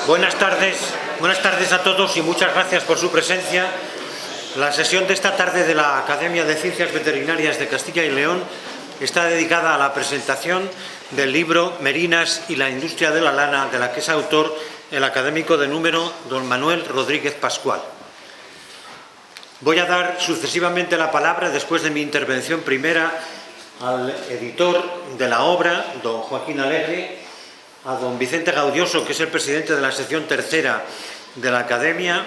Buenas tardes a todos y muchas gracias por su presencia. La sesión de esta tarde de la Academia de Ciencias Veterinarias de Castilla y León está dedicada a la presentación del libro Merinas y la industria de la lana, de la que es autor el académico de número don Manuel Rodríguez Pascual. Voy a dar sucesivamente la palabra, después de mi intervención primera, al editor de la obra, don Joaquín Alegre, a don Vicente Gaudioso, que es el presidente de la sección tercera de la Academia,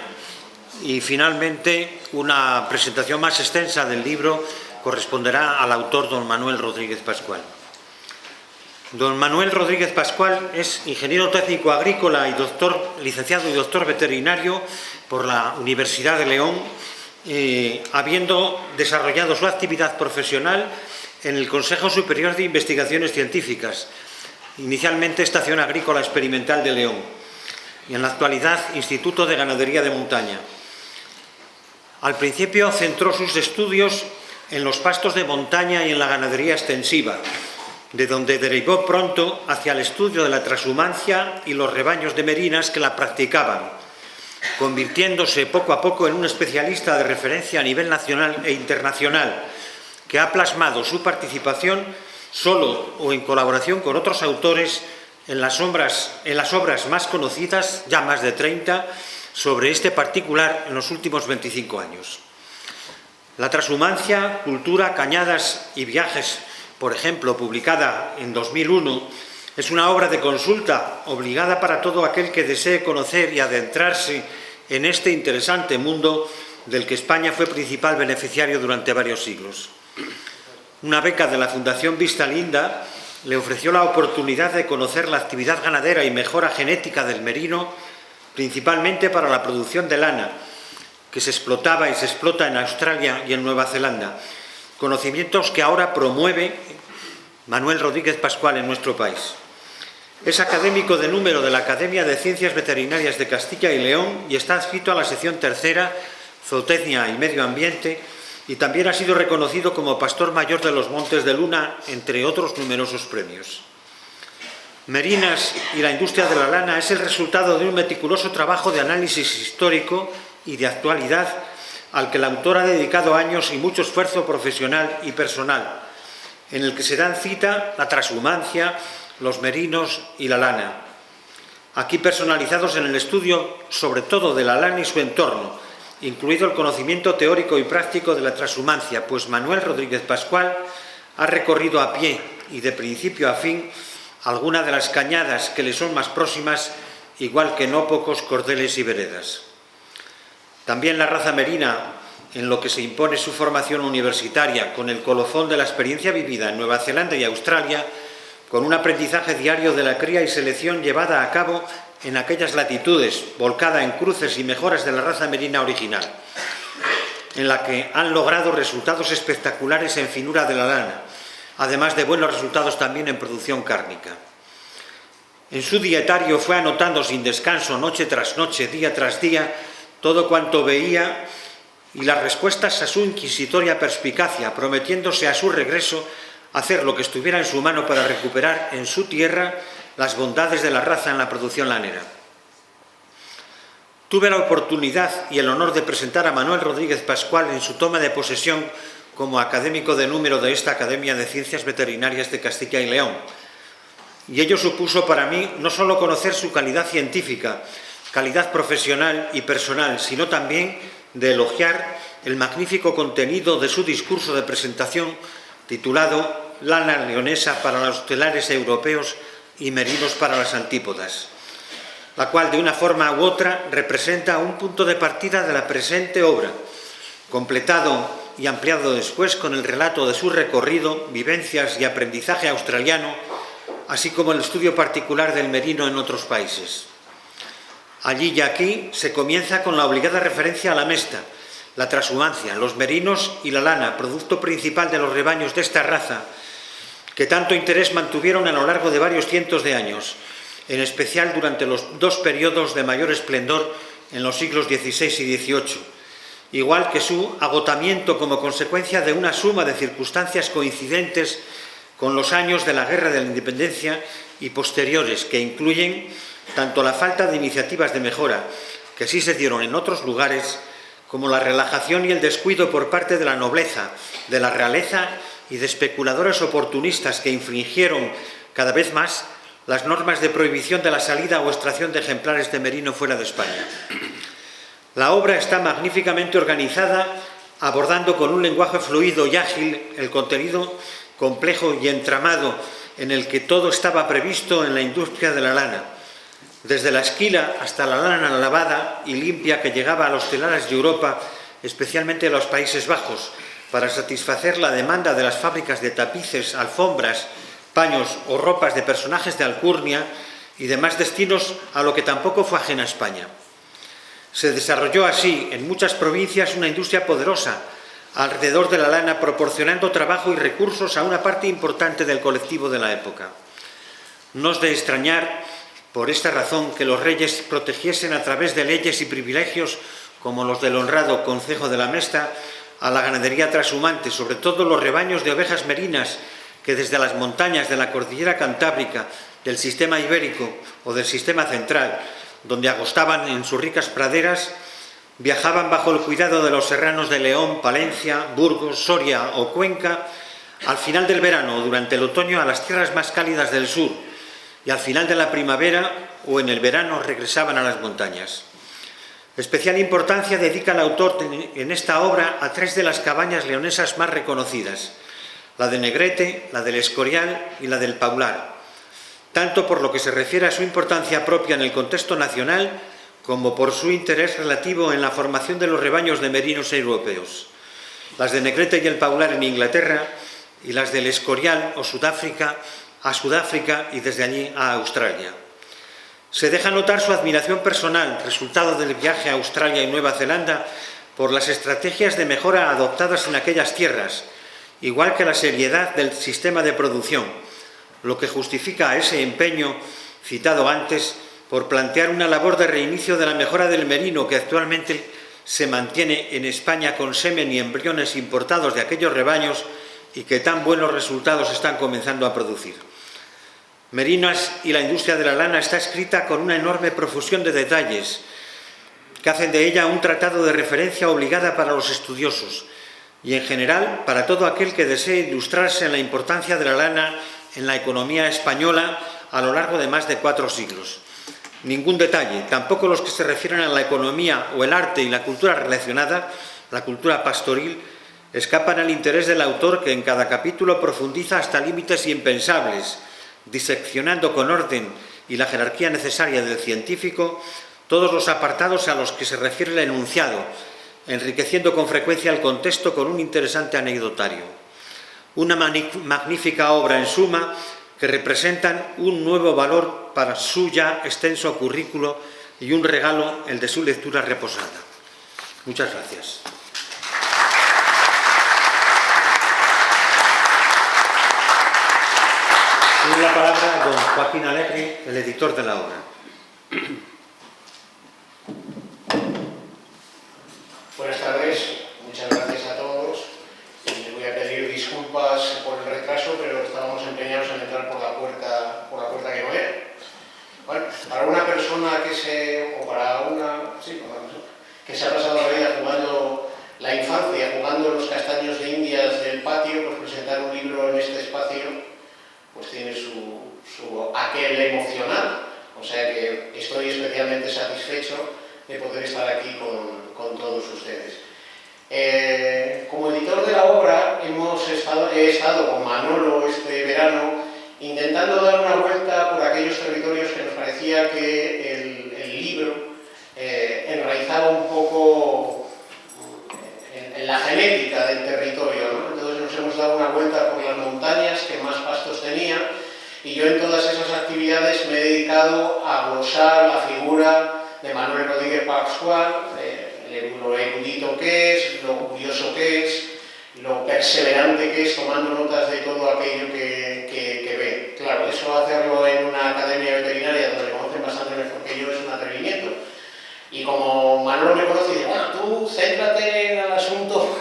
y finalmente una presentación más extensa del libro corresponderá al autor don Manuel Rodríguez Pascual. Don Manuel Rodríguez Pascual es ingeniero técnico agrícola y licenciado y doctor veterinario por la Universidad de León, habiendo desarrollado su actividad profesional en el Consejo Superior de Investigaciones Científicas, inicialmente Estación Agrícola Experimental de León, y en la actualidad Instituto de Ganadería de Montaña. Al principio centró sus estudios en los pastos de montaña y en la ganadería extensiva, de donde derivó pronto hacia el estudio de la transhumancia y los rebaños de merinas que la practicaban, convirtiéndose poco a poco en un especialista de referencia a nivel nacional e internacional, que ha plasmado su participación solo o en colaboración con otros autores en las obras más conocidas, ya más de 30, sobre este particular en los últimos 25 años. La transhumancia, cultura, cañadas y viajes, por ejemplo, publicada en 2001, es una obra de consulta obligada para todo aquel que desee conocer y adentrarse en este interesante mundo del que España fue principal beneficiario durante varios siglos. Una beca de la Fundación Vista Linda le ofreció la oportunidad de conocer la actividad ganadera y mejora genética del merino, principalmente para la producción de lana, que se explotaba y se explota en Australia y en Nueva Zelanda, conocimientos que ahora promueve Manuel Rodríguez Pascual en nuestro país. Es académico de número de la Academia de Ciencias Veterinarias de Castilla y León y está adscrito a la sección tercera, Zootecnia y Medio Ambiente, y también ha sido reconocido como pastor mayor de los Montes de Luna, entre otros numerosos premios. Merinas y la industria de la lana es el resultado de un meticuloso trabajo de análisis histórico y de actualidad al que el autor ha dedicado años y mucho esfuerzo profesional y personal, en el que se dan cita la transhumancia, los merinos y la lana, aquí personalizados en el estudio sobre todo de la lana y su entorno, incluido el conocimiento teórico y práctico de la transhumancia, pues Manuel Rodríguez Pascual ha recorrido a pie y de principio a fin algunas de las cañadas que le son más próximas, igual que no pocos cordeles y veredas. También la raza merina, en lo que se impone su formación universitaria, con el colofón de la experiencia vivida en Nueva Zelanda y Australia, con un aprendizaje diario de la cría y selección llevada a cabo en aquellas latitudes, volcada en cruces y mejoras de la raza merina original, en la que han logrado resultados espectaculares en finura de la lana, además de buenos resultados también en producción cárnica. En su dietario fue anotando sin descanso, noche tras noche, día tras día, todo cuanto veía y las respuestas a su inquisitoria perspicacia, prometiéndose a su regreso hacer lo que estuviera en su mano para recuperar en su tierra las bondades de la raza en la producción lanera. Tuve la oportunidad y el honor de presentar a Manuel Rodríguez Pascual en su toma de posesión como académico de número de esta Academia de Ciencias Veterinarias de Castilla y León. Y ello supuso para mí no solo conocer su calidad científica, calidad profesional y personal, sino también de elogiar el magnífico contenido de su discurso de presentación titulado Lana leonesa para los telares europeos y merinos para las antípodas, la cual de una forma u otra representa un punto de partida de la presente obra, completado y ampliado después con el relato de su recorrido, vivencias y aprendizaje australiano, así como el estudio particular del merino en otros países. Allí y aquí se comienza con la obligada referencia a la mesta, la transhumancia, los merinos y la lana, producto principal de los rebaños de esta raza, que tanto interés mantuvieron a lo largo de varios cientos de años, en especial durante los dos periodos de mayor esplendor en los siglos XVI y XVIII, igual que su agotamiento como consecuencia de una suma de circunstancias coincidentes con los años de la Guerra de la Independencia y posteriores, que incluyen tanto la falta de iniciativas de mejora, que sí se dieron en otros lugares, como la relajación y el descuido por parte de la nobleza, de la realeza y de especuladores oportunistas que infringieron cada vez más las normas de prohibición de la salida o extracción de ejemplares de merino fuera de España. La obra está magníficamente organizada, abordando con un lenguaje fluido y ágil el contenido complejo y entramado en el que todo estaba previsto en la industria de la lana, desde la esquila hasta la lana lavada y limpia que llegaba a los telares de Europa, especialmente a los Países Bajos, para satisfacer la demanda de las fábricas de tapices, alfombras, paños o ropas de personajes de alcurnia y demás destinos, a lo que tampoco fue ajena a España. Se desarrolló así en muchas provincias una industria poderosa alrededor de la lana, proporcionando trabajo y recursos a una parte importante del colectivo de la época. No es de extrañar, por esta razón, que los reyes protegiesen a través de leyes y privilegios, como los del honrado Concejo de la Mesta, a la ganadería trashumante, sobre todo los rebaños de ovejas merinas que desde las montañas de la cordillera cantábrica, del sistema ibérico o del sistema central, donde agostaban en sus ricas praderas, viajaban bajo el cuidado de los serranos de León, Palencia, Burgos, Soria o Cuenca, al final del verano o durante el otoño a las tierras más cálidas del sur, y al final de la primavera o en el verano regresaban a las montañas. Especial importancia dedica el autor en esta obra a 3 de las cabañas leonesas más reconocidas, la de Negrete, la del Escorial y la del Paular, tanto por lo que se refiere a su importancia propia en el contexto nacional como por su interés relativo en la formación de los rebaños de merinos europeos. Las de Negrete y el Paular en Inglaterra y las del Escorial o Sudáfrica y desde allí a Australia. Se deja notar su admiración personal, resultado del viaje a Australia y Nueva Zelanda, por las estrategias de mejora adoptadas en aquellas tierras, igual que la seriedad del sistema de producción, lo que justifica ese empeño citado antes por plantear una labor de reinicio de la mejora del merino que actualmente se mantiene en España con semen y embriones importados de aquellos rebaños y que tan buenos resultados están comenzando a producir. Merinas y la industria de la lana está escrita con una enorme profusión de detalles que hacen de ella un tratado de referencia obligada para los estudiosos y, en general, para todo aquel que desee ilustrarse en la importancia de la lana en la economía española a lo largo de más de 4 siglos. Ningún detalle, tampoco los que se refieren a la economía o el arte y la cultura relacionada, la cultura pastoril, escapan al interés del autor, que en cada capítulo profundiza hasta límites impensables, diseccionando con orden y la jerarquía necesaria del científico todos los apartados a los que se refiere el enunciado, enriqueciendo con frecuencia el contexto con un interesante anecdotario. Una magnífica obra, en suma, que representan un nuevo valor para su ya extenso currículo y un regalo, el de su lectura reposada. Muchas gracias. Tiene la palabra don Joaquín Alegre, el editor de la obra. Buenas tardes, muchas gracias a todos. Les voy a pedir disculpas por el retraso, pero estábamos empeñados en entrar por la puerta que no era. Bueno, para una persona que se ha pasado la vida jugando la infancia, jugando los castaños de indias del patio, pues presentar un libro en este espacio pues tiene su aquel emocional, o sea que estoy especialmente satisfecho de poder estar aquí con todos ustedes. Como editor de la obra he estado con Manolo este verano intentando dar una vuelta por aquellos territorios que nos parecía que el libro enraizaba un poco en la genética del territorio, ¿no? Entonces nos hemos dado una vuelta por las montañas que más pastos tenía, y yo en todas esas actividades me he dedicado a glosar la figura de Manuel Rodríguez Pascual, lo erudito que es, lo curioso que es, lo perseverante que es, tomando notas de todo aquello que ve. Claro, eso hacerlo en una academia veterinaria donde conocen bastante mejor que yo es un atrevimiento. Y como Manolo me conoce, dice, bueno, tú céntrate en el asunto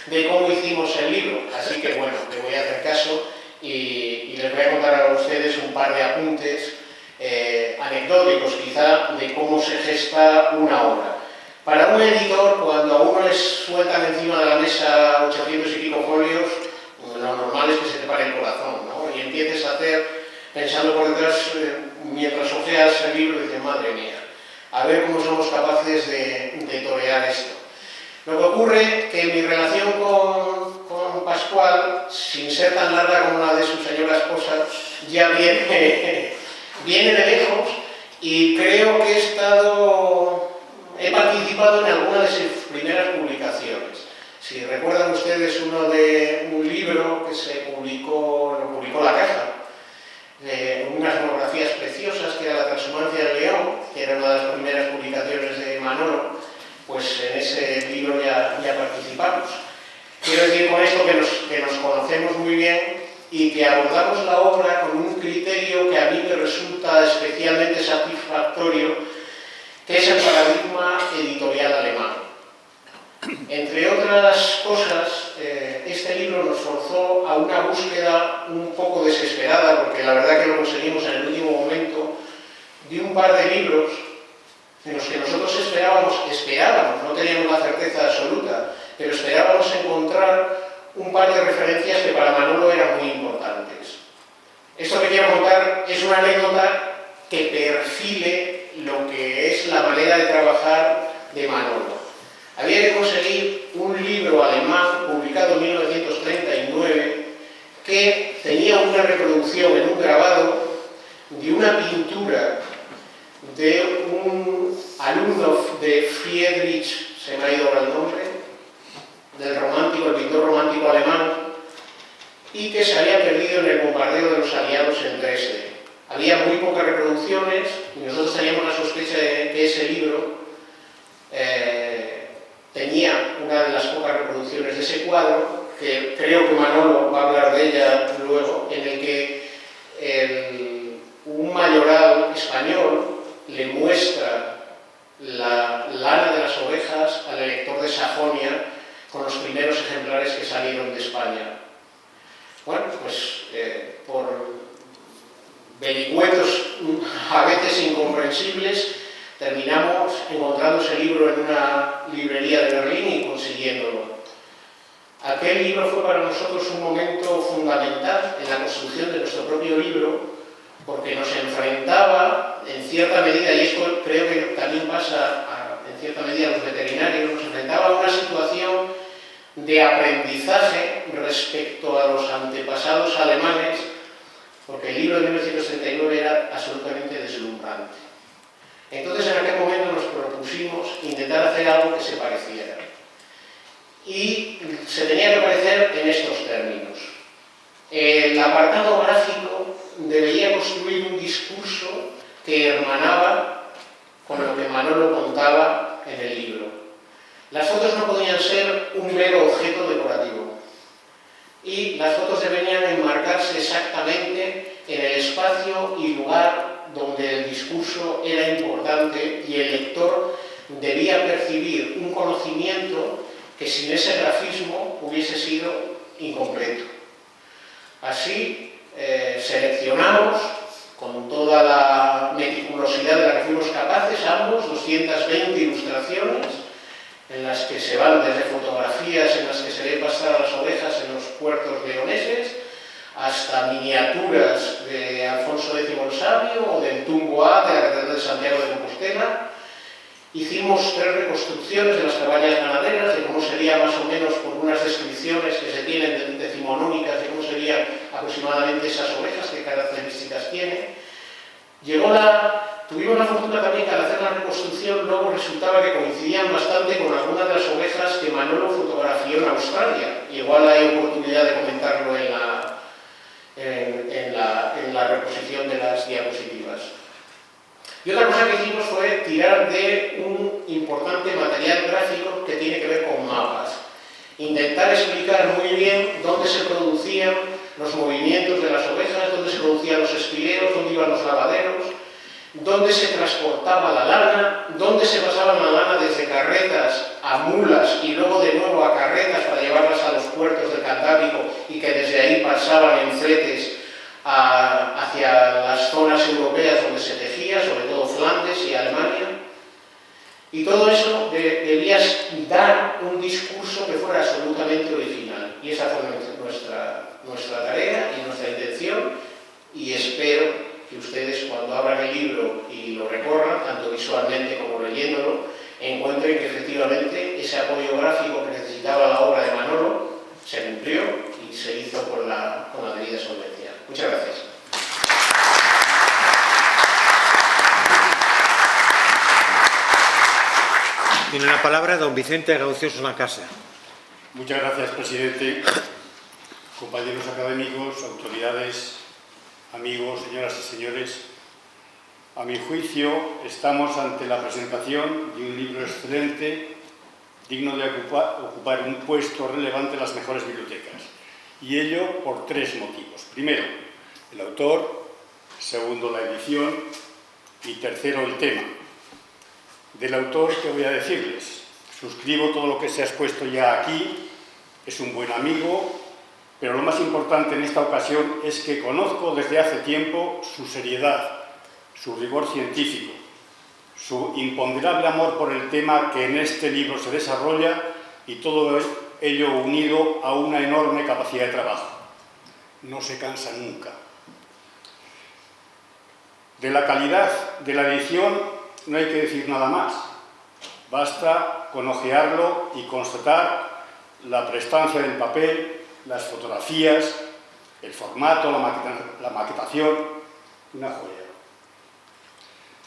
de cómo hicimos el libro. Así que bueno, le voy a hacer caso y les voy a contar a ustedes un par de apuntes anecdóticos quizá de cómo se gesta una obra. Para un editor, cuando a uno le sueltan encima de la mesa 800 y pico folios, lo normal es que se te pare el corazón, ¿no? Y empieces a hacer, pensando por detrás, mientras ojeas el libro, y dices, madre mía, a ver cómo somos capaces de torear esto. Lo que ocurre que mi relación con Pascual, sin ser tan larga como la de su señora esposa, ya viene de lejos, y creo que he participado en alguna de sus primeras publicaciones. Si recuerdan ustedes un libro que lo publicó La Caja, unas monografías preciosas, que era La Transhumancia del León, que era una de las primeras publicaciones de Manolo, pues en ese libro ya participamos. Quiero decir con esto que nos conocemos muy bien y que abordamos la obra con un criterio que a mí me resulta especialmente satisfactorio, que es el paradigma editorial alemán. Entre otras cosas, este libro nos forzó a una búsqueda un poco desesperada, porque la verdad que lo conseguimos en el último momento, de un par de libros en los que nosotros esperábamos, no teníamos la certeza absoluta, pero esperábamos encontrar un par de referencias que para Manolo eran muy importantes. Esto que quiero contar es una anécdota que perfile lo que es la manera de trabajar de Manolo. Había que conseguir un libro alemán publicado en 1939 que tenía una reproducción en un grabado de una pintura de un alumno de Friedrich, se me ha ido ahora el nombre, el pintor romántico alemán, y que se había perdido en el bombardeo de los aliados en Dresde. Había muy pocas reproducciones y nosotros teníamos la sospecha de que ese libro tenía una de las pocas reproducciones de ese cuadro, que creo que Manolo va a hablar de ella luego, en el que un mayoral español le muestra la lana de las ovejas al elector de Sajonia con los primeros ejemplares que salieron de España. Bueno, pues por vericuetos a veces incomprensibles, terminamos encontrando ese libro en una librería de Berlín y consiguiéndolo. Aquel libro fue para nosotros un momento fundamental en la construcción de nuestro propio libro, porque nos enfrentaba, en cierta medida, y esto creo que también pasa en cierta medida a los veterinarios, nos enfrentaba a una situación de aprendizaje respecto a los antepasados alemanes, porque el libro de 1939 era absolutamente deslumbrante. Entonces, en aquel momento nos propusimos intentar hacer algo que se pareciera. Y se tenía que parecer en estos términos. El apartado gráfico debería construir un discurso que hermanaba con lo que Manolo contaba en el libro. Las fotos no podían ser un mero objeto decorativo. Y las fotos deberían enmarcarse exactamente en el espacio y lugar donde el discurso era importante y el lector debía percibir un conocimiento que sin ese grafismo hubiese sido incompleto. Así seleccionamos con toda la meticulosidad de la que fuimos capaces, ambos, 220 ilustraciones en las que se van desde fotografías en las que se ve pastar a las ovejas en los puertos leoneses, hasta miniaturas de Alfonso X el Sabio o del Tumbo A de la Catedral de Santiago de Compostela. Hicimos 3 reconstrucciones de las cabañas ganaderas, de cómo sería más o menos, por unas descripciones que se tienen decimonónicas, de cómo serían aproximadamente esas ovejas, qué características tienen. Tuvimos la fortuna también que al hacer la reconstrucción luego resultaba que coincidían bastante con algunas de las ovejas que Manolo fotografió en Australia. Igual hay oportunidad de comentarlo en la reposición de las diapositivas. Y otra cosa que hicimos fue tirar de un importante material gráfico que tiene que ver con mapas. Intentar explicar muy bien dónde se producían los movimientos de las ovejas, dónde se producían los espileos, dónde iban los lavaderos, dónde se transportaba la lana, dónde se pasaba la lana desde carretas a mulas y luego de nuevo a carretas para llevarlas a los puertos del Cantábrico y que desde ahí pasaban en fletes hacia las zonas europeas donde se tejía, sobre todo Flandes y Alemania. Y todo eso debía dar un discurso que fuera absolutamente original. Y esa fue nuestra tarea y nuestra intención, y espero que ustedes, cuando abran el libro y lo recorran, tanto visualmente como leyéndolo, encuentren que efectivamente ese apoyo gráfico que necesitaba la obra de Manolo se cumplió y se hizo con la debida solvencia. Muchas gracias. Tiene la palabra don Vicente Gaucioso Lacasa. Muchas gracias, presidente. Compañeros académicos, autoridades, amigos, señoras y señores. A mi juicio, estamos ante la presentación de un libro excelente, digno de ocupar un puesto relevante en las mejores bibliotecas. Y ello por tres motivos. Primero, el autor. Segundo, la edición. Y tercero, el tema. Del autor, ¿qué voy a decirles? Suscribo todo lo que se ha expuesto ya aquí. Es un buen amigo, pero lo más importante en esta ocasión es que conozco desde hace tiempo su seriedad, su rigor científico, su imponderable amor por el tema que en este libro se desarrolla y todo ello unido a una enorme capacidad de trabajo. No se cansa nunca. De la calidad de la edición no hay que decir nada más. Basta con ojearlo y constatar la prestancia del papel, las fotografías, el formato, la maquetación, una joya.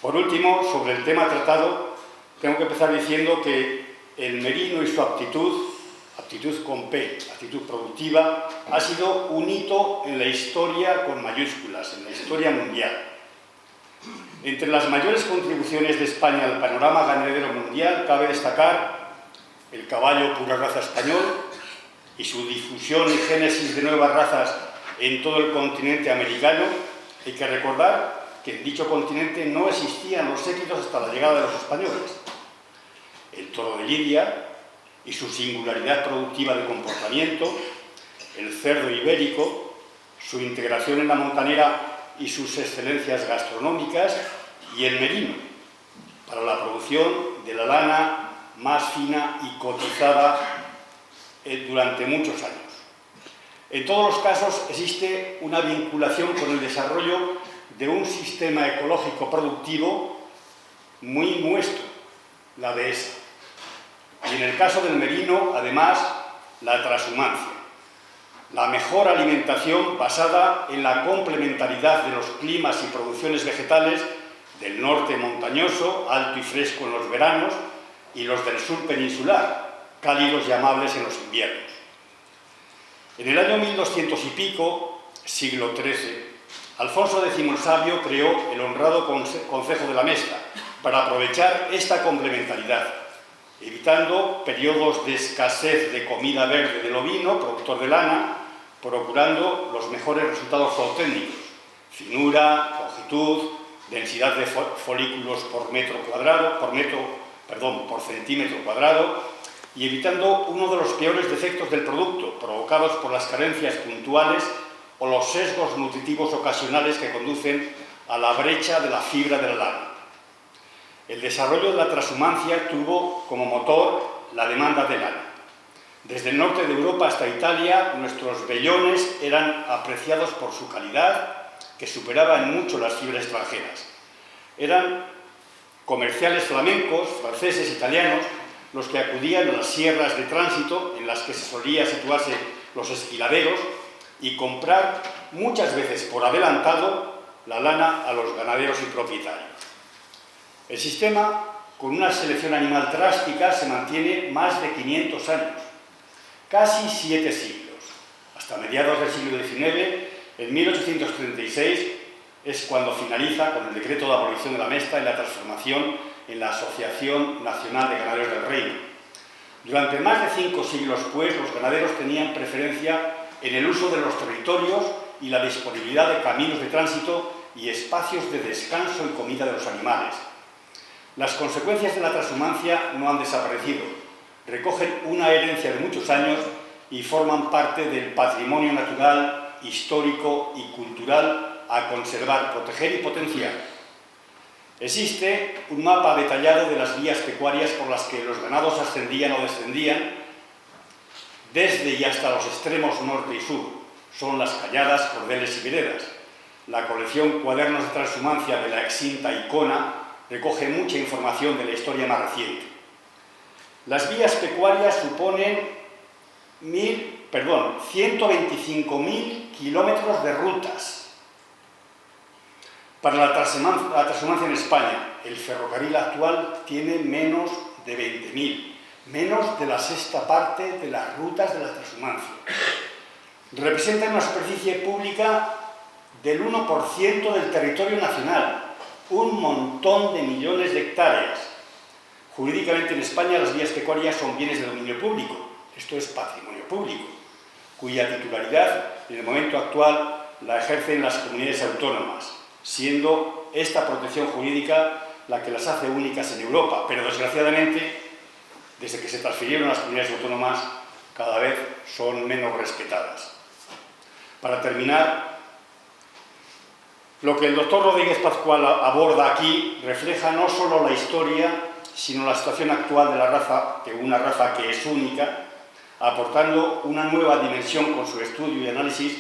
Por último, sobre el tema tratado, tengo que empezar diciendo que el merino y su aptitud con P, actitud productiva, ha sido un hito en la historia con mayúsculas, en la historia mundial. Entre las mayores contribuciones de España al panorama ganadero mundial cabe destacar el caballo pura raza español y su difusión y génesis de nuevas razas en todo el continente americano. Hay que recordar que en dicho continente no existían los séquitos hasta la llegada de los españoles. El toro de Lidia y su singularidad productiva de comportamiento, el cerdo ibérico, su integración en la montanera y sus excelencias gastronómicas, y el merino, para la producción de la lana más fina y cotizada durante muchos años. En todos los casos existe una vinculación con el desarrollo de un sistema ecológico productivo muy nuestro, la dehesa. Y en el caso del merino, además, la trashumancia. La mejor alimentación basada en la complementariedad de los climas y producciones vegetales del norte montañoso, alto y fresco en los veranos, y los del sur peninsular, cálidos y amables en los inviernos. En el año 1200 y pico, siglo XIII, Alfonso X el Sabio creó el honrado Concejo de la Mesta para aprovechar esta complementariedad, evitando periodos de escasez de comida verde del ovino, productor de lana, procurando los mejores resultados zootécnicos, finura, longitud, densidad de folículos por centímetro cuadrado, y evitando uno de los peores defectos del producto, provocados por las carencias puntuales o los sesgos nutritivos ocasionales que conducen a la brecha de la fibra de la lana. El desarrollo de la trashumancia tuvo como motor la demanda de lana. Desde el norte de Europa hasta Italia, nuestros vellones eran apreciados por su calidad, que superaba en mucho las fibras extranjeras. Eran comerciales flamencos, franceses, italianos, los que acudían a las sierras de tránsito en las que se solía situarse los esquiladeros y comprar muchas veces por adelantado la lana a los ganaderos y propietarios. El sistema, con una selección animal drástica, se mantiene más de 500 años, casi 7 siglos. Hasta mediados del siglo XIX, en 1836, es cuando finaliza con el decreto de abolición de la mesta y la transformación en la Asociación Nacional de Ganaderos del Reino. Durante más de 5 siglos, pues, los ganaderos tenían preferencia en el uso de los territorios y la disponibilidad de caminos de tránsito y espacios de descanso y comida de los animales. Las consecuencias de la trashumancia no han desaparecido, recogen una herencia de muchos años y forman parte del patrimonio natural histórico y cultural a conservar, proteger y potenciar. Existe un mapa detallado de las vías pecuarias por las que los ganados ascendían o descendían desde y hasta los extremos norte y sur. Son las calladas, cordeles y veredas. La colección Cuadernos de Transhumancia de la extinta Icona recoge mucha información de la historia más reciente. Las vías pecuarias suponen 125.000 kilómetros de rutas. Para la transhumancia en España, el ferrocarril actual tiene menos de 20.000, menos de la sexta parte de las rutas de la transhumancia. Representan una superficie pública del 1% del territorio nacional, un montón de millones de hectáreas. Jurídicamente en España las vías pecuarias son bienes de dominio público, esto es patrimonio público, cuya titularidad en el momento actual la ejercen las comunidades autónomas, siendo esta protección jurídica la que las hace únicas en Europa, pero desgraciadamente, desde que se transfirieron a las comunidades autónomas, cada vez son menos respetadas. Para terminar, lo que el doctor Rodríguez Pascual aborda aquí refleja no solo la historia, sino la situación actual de la raza, de una raza que es única, aportando una nueva dimensión con su estudio y análisis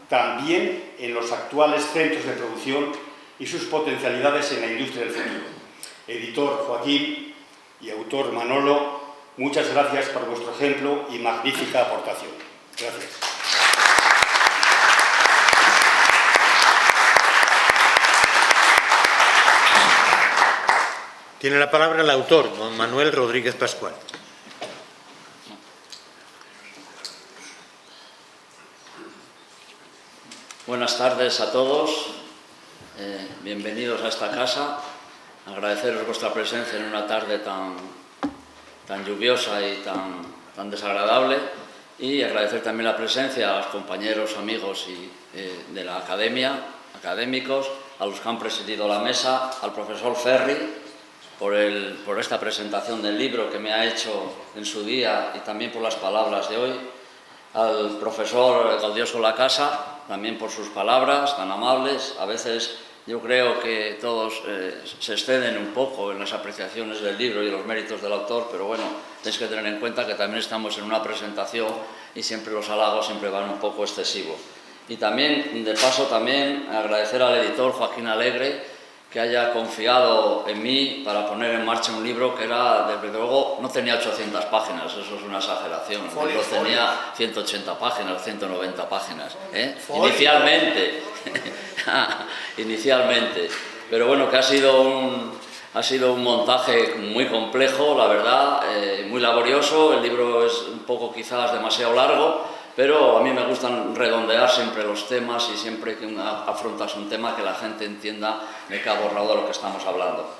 también en los actuales centros de producción y sus potencialidades en la industria del futuro. Editor Joaquín y autor Manolo, muchas gracias por vuestro ejemplo y magnífica aportación. Gracias. Tiene la palabra el autor, don Manuel Rodríguez Pascual. Buenas tardes a todos, bienvenidos a esta casa. Agradeceros vuestra presencia en una tarde tan lluviosa y tan desagradable, y agradecer también la presencia a los compañeros, amigos de la academia, académicos, a los que han presidido la mesa, al profesor Ferri por esta presentación del libro que me ha hecho en su día y también por las palabras de hoy, al profesor Gaudioso Lacasa, también por sus palabras tan amables. A veces yo creo que todos se exceden un poco en las apreciaciones del libro y los méritos del autor, pero bueno, tenéis que tener en cuenta que también estamos en una presentación y siempre los halagos siempre van un poco excesivos. Y también, de paso, también agradecer al editor Joaquín Alegre que haya confiado en mí para poner en marcha un libro que era, desde luego, no tenía 800 páginas, eso es una exageración. El libro tenía 180 páginas, 190 páginas, inicialmente. Pero bueno, que ha sido un montaje muy complejo, la verdad, muy laborioso. El libro es un poco quizás demasiado largo, pero a mí me gustan redondear siempre los temas y siempre que afrontas un tema que la gente entienda de qué ha abordado lo que estamos hablando.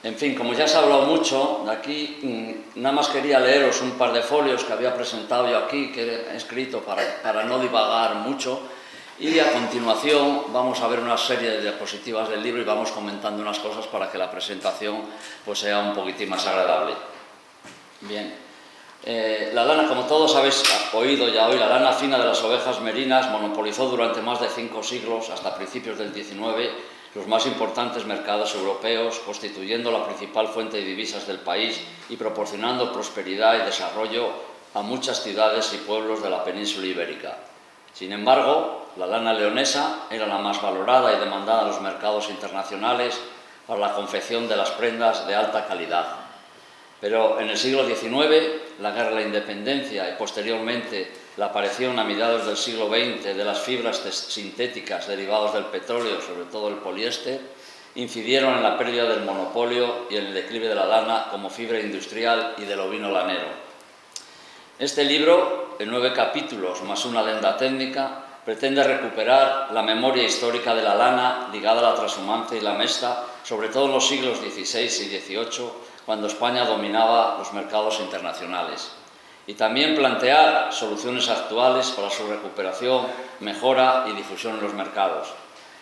En fin, como ya se ha hablado mucho de aquí, nada más quería leeros un par de folios que había presentado yo aquí, que he escrito para no divagar mucho, y a continuación vamos a ver una serie de diapositivas del libro y vamos comentando unas cosas para que la presentación pues sea un poquitín más agradable. Bien. La lana, como todos habéis oído ya hoy, la lana fina de las ovejas merinas monopolizó durante más de 5 siglos, hasta principios del XIX, los más importantes mercados europeos, constituyendo la principal fuente de divisas del país y proporcionando prosperidad y desarrollo a muchas ciudades y pueblos de la península ibérica. Sin embargo, la lana leonesa era la más valorada y demandada en los mercados internacionales para la confección de las prendas de alta calidad. Pero en el siglo XIX, la guerra de la independencia y posteriormente la aparición a mediados del siglo XX de las fibras sintéticas derivadas del petróleo, sobre todo el poliéster, incidieron en la pérdida del monopolio y en el declive de la lana como fibra industrial y del ovino lanero. Este libro, en 9 capítulos más una adenda técnica, pretende recuperar la memoria histórica de la lana ligada a la transhumancia y la mesta, sobre todo en los siglos XVI y XVIII, cuando España dominaba los mercados internacionales. Y también plantear soluciones actuales para su recuperación, mejora y difusión en los mercados.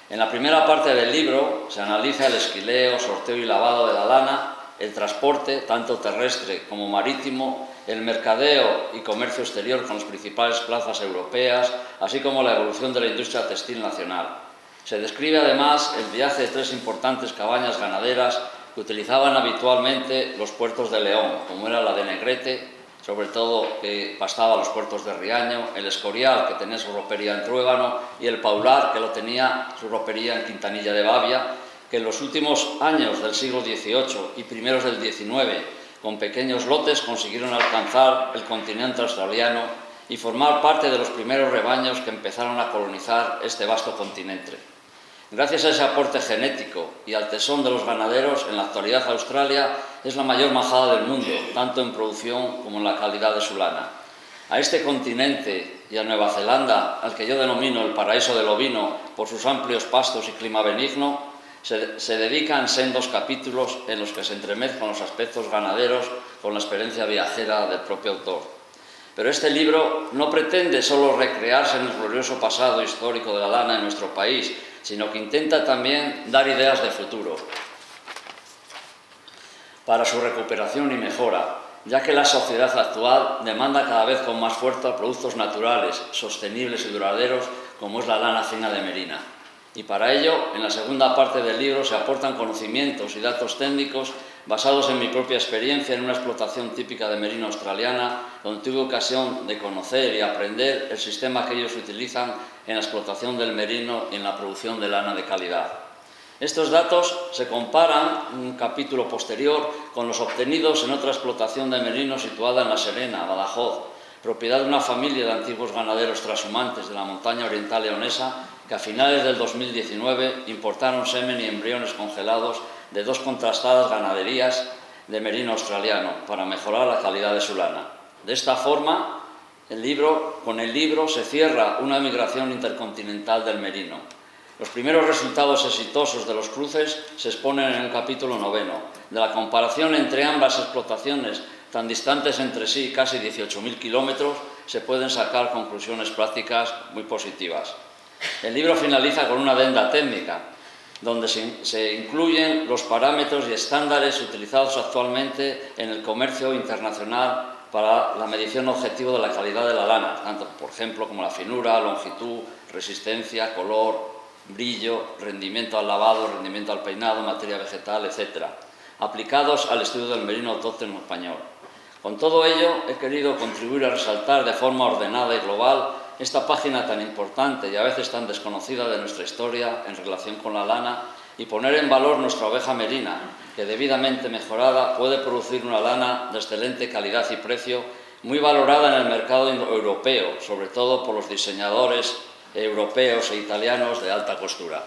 En la primera parte del libro se analiza el esquileo, sorteo y lavado de la lana el transporte, tanto terrestre como marítimo, el mercadeo y comercio exterior con las principales plazas europeas, así como la evolución de la industria textil nacional. Se describe además el viaje de 3 importantes cabañas ganaderas que utilizaban habitualmente los puertos de León, como era la de Negrete, sobre todo que pastaba a los puertos de Riaño, el Escorial, que tenía su ropería en Truébano, y el Paular, que lo tenía su ropería en Quintanilla de Babia, que en los últimos años del siglo XVIII y primeros del XIX, con pequeños lotes, consiguieron alcanzar el continente australiano y formar parte de los primeros rebaños que empezaron a colonizar este vasto continente. Gracias a ese aporte genético y al tesón de los ganaderos, en la actualidad Australia es la mayor majada del mundo, tanto en producción como en la calidad de su lana. A este continente y a Nueva Zelanda, al que yo denomino el paraíso del ovino por sus amplios pastos y clima benigno, se dedican sendos capítulos en los que se entremezclan los aspectos ganaderos con la experiencia viajera del propio autor. Pero este libro no pretende solo recrearse en el glorioso pasado histórico de la lana en nuestro país, sino que intenta también dar ideas de futuro para su recuperación y mejora, ya que la sociedad actual demanda cada vez con más fuerza productos naturales, sostenibles y duraderos, como es la lana fina de merino. Y para ello, en la segunda parte del libro se aportan conocimientos y datos técnicos basados en mi propia experiencia en una explotación típica de merino australiana, donde tuve ocasión de conocer y aprender el sistema que ellos utilizan en la explotación del merino y en la producción de lana de calidad. Estos datos se comparan en un capítulo posterior con los obtenidos en otra explotación de merino situada en La Serena, Badajoz, propiedad de una familia de antiguos ganaderos trashumantes de la montaña oriental leonesa que a finales del 2019 importaron semen y embriones congelados de 2 contrastadas ganaderías de merino australiano para mejorar la calidad de su lana. De esta forma, con el libro se cierra una migración intercontinental del merino. Los primeros resultados exitosos de los cruces se exponen en el capítulo 9. De la comparación entre ambas explotaciones, tan distantes entre sí, casi 18.000 kilómetros, se pueden sacar conclusiones prácticas muy positivas. El libro finaliza con una adenda técnica, donde se incluyen los parámetros y estándares utilizados actualmente en el comercio internacional para la medición objetivo de la calidad de la lana, tanto, por ejemplo, como la finura, longitud, resistencia, color, brillo, rendimiento al lavado, rendimiento al peinado, materia vegetal, etc., aplicados al estudio del merino autóctono español. Con todo ello, he querido contribuir a resaltar de forma ordenada y global esta página tan importante y a veces tan desconocida de nuestra historia en relación con la lana y poner en valor nuestra oveja merina, que debidamente mejorada puede producir una lana de excelente calidad y precio, muy valorada en el mercado europeo, sobre todo por los diseñadores europeos e italianos de alta costura.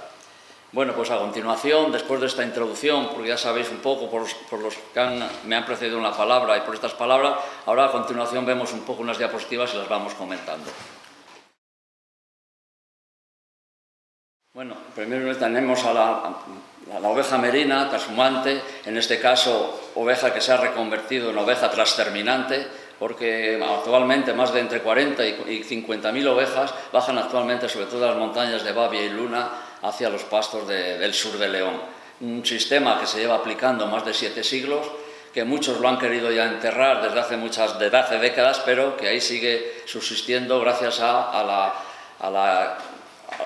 Bueno, pues a continuación, después de esta introducción, porque ya sabéis un poco por los que me han precedido en la palabra y por estas palabras, ahora a continuación vemos un poco unas diapositivas y las vamos comentando. Bueno, primero tenemos a la oveja merina, trashumante, en este caso oveja que se ha reconvertido en oveja transterminante, porque actualmente más de entre 40 y 50.000 ovejas bajan actualmente sobre todo las montañas de Babia y Luna hacia los pastos del sur de León. Un sistema que se lleva aplicando más de 7 siglos, que muchos lo han querido ya enterrar desde hace décadas, pero que ahí sigue subsistiendo gracias a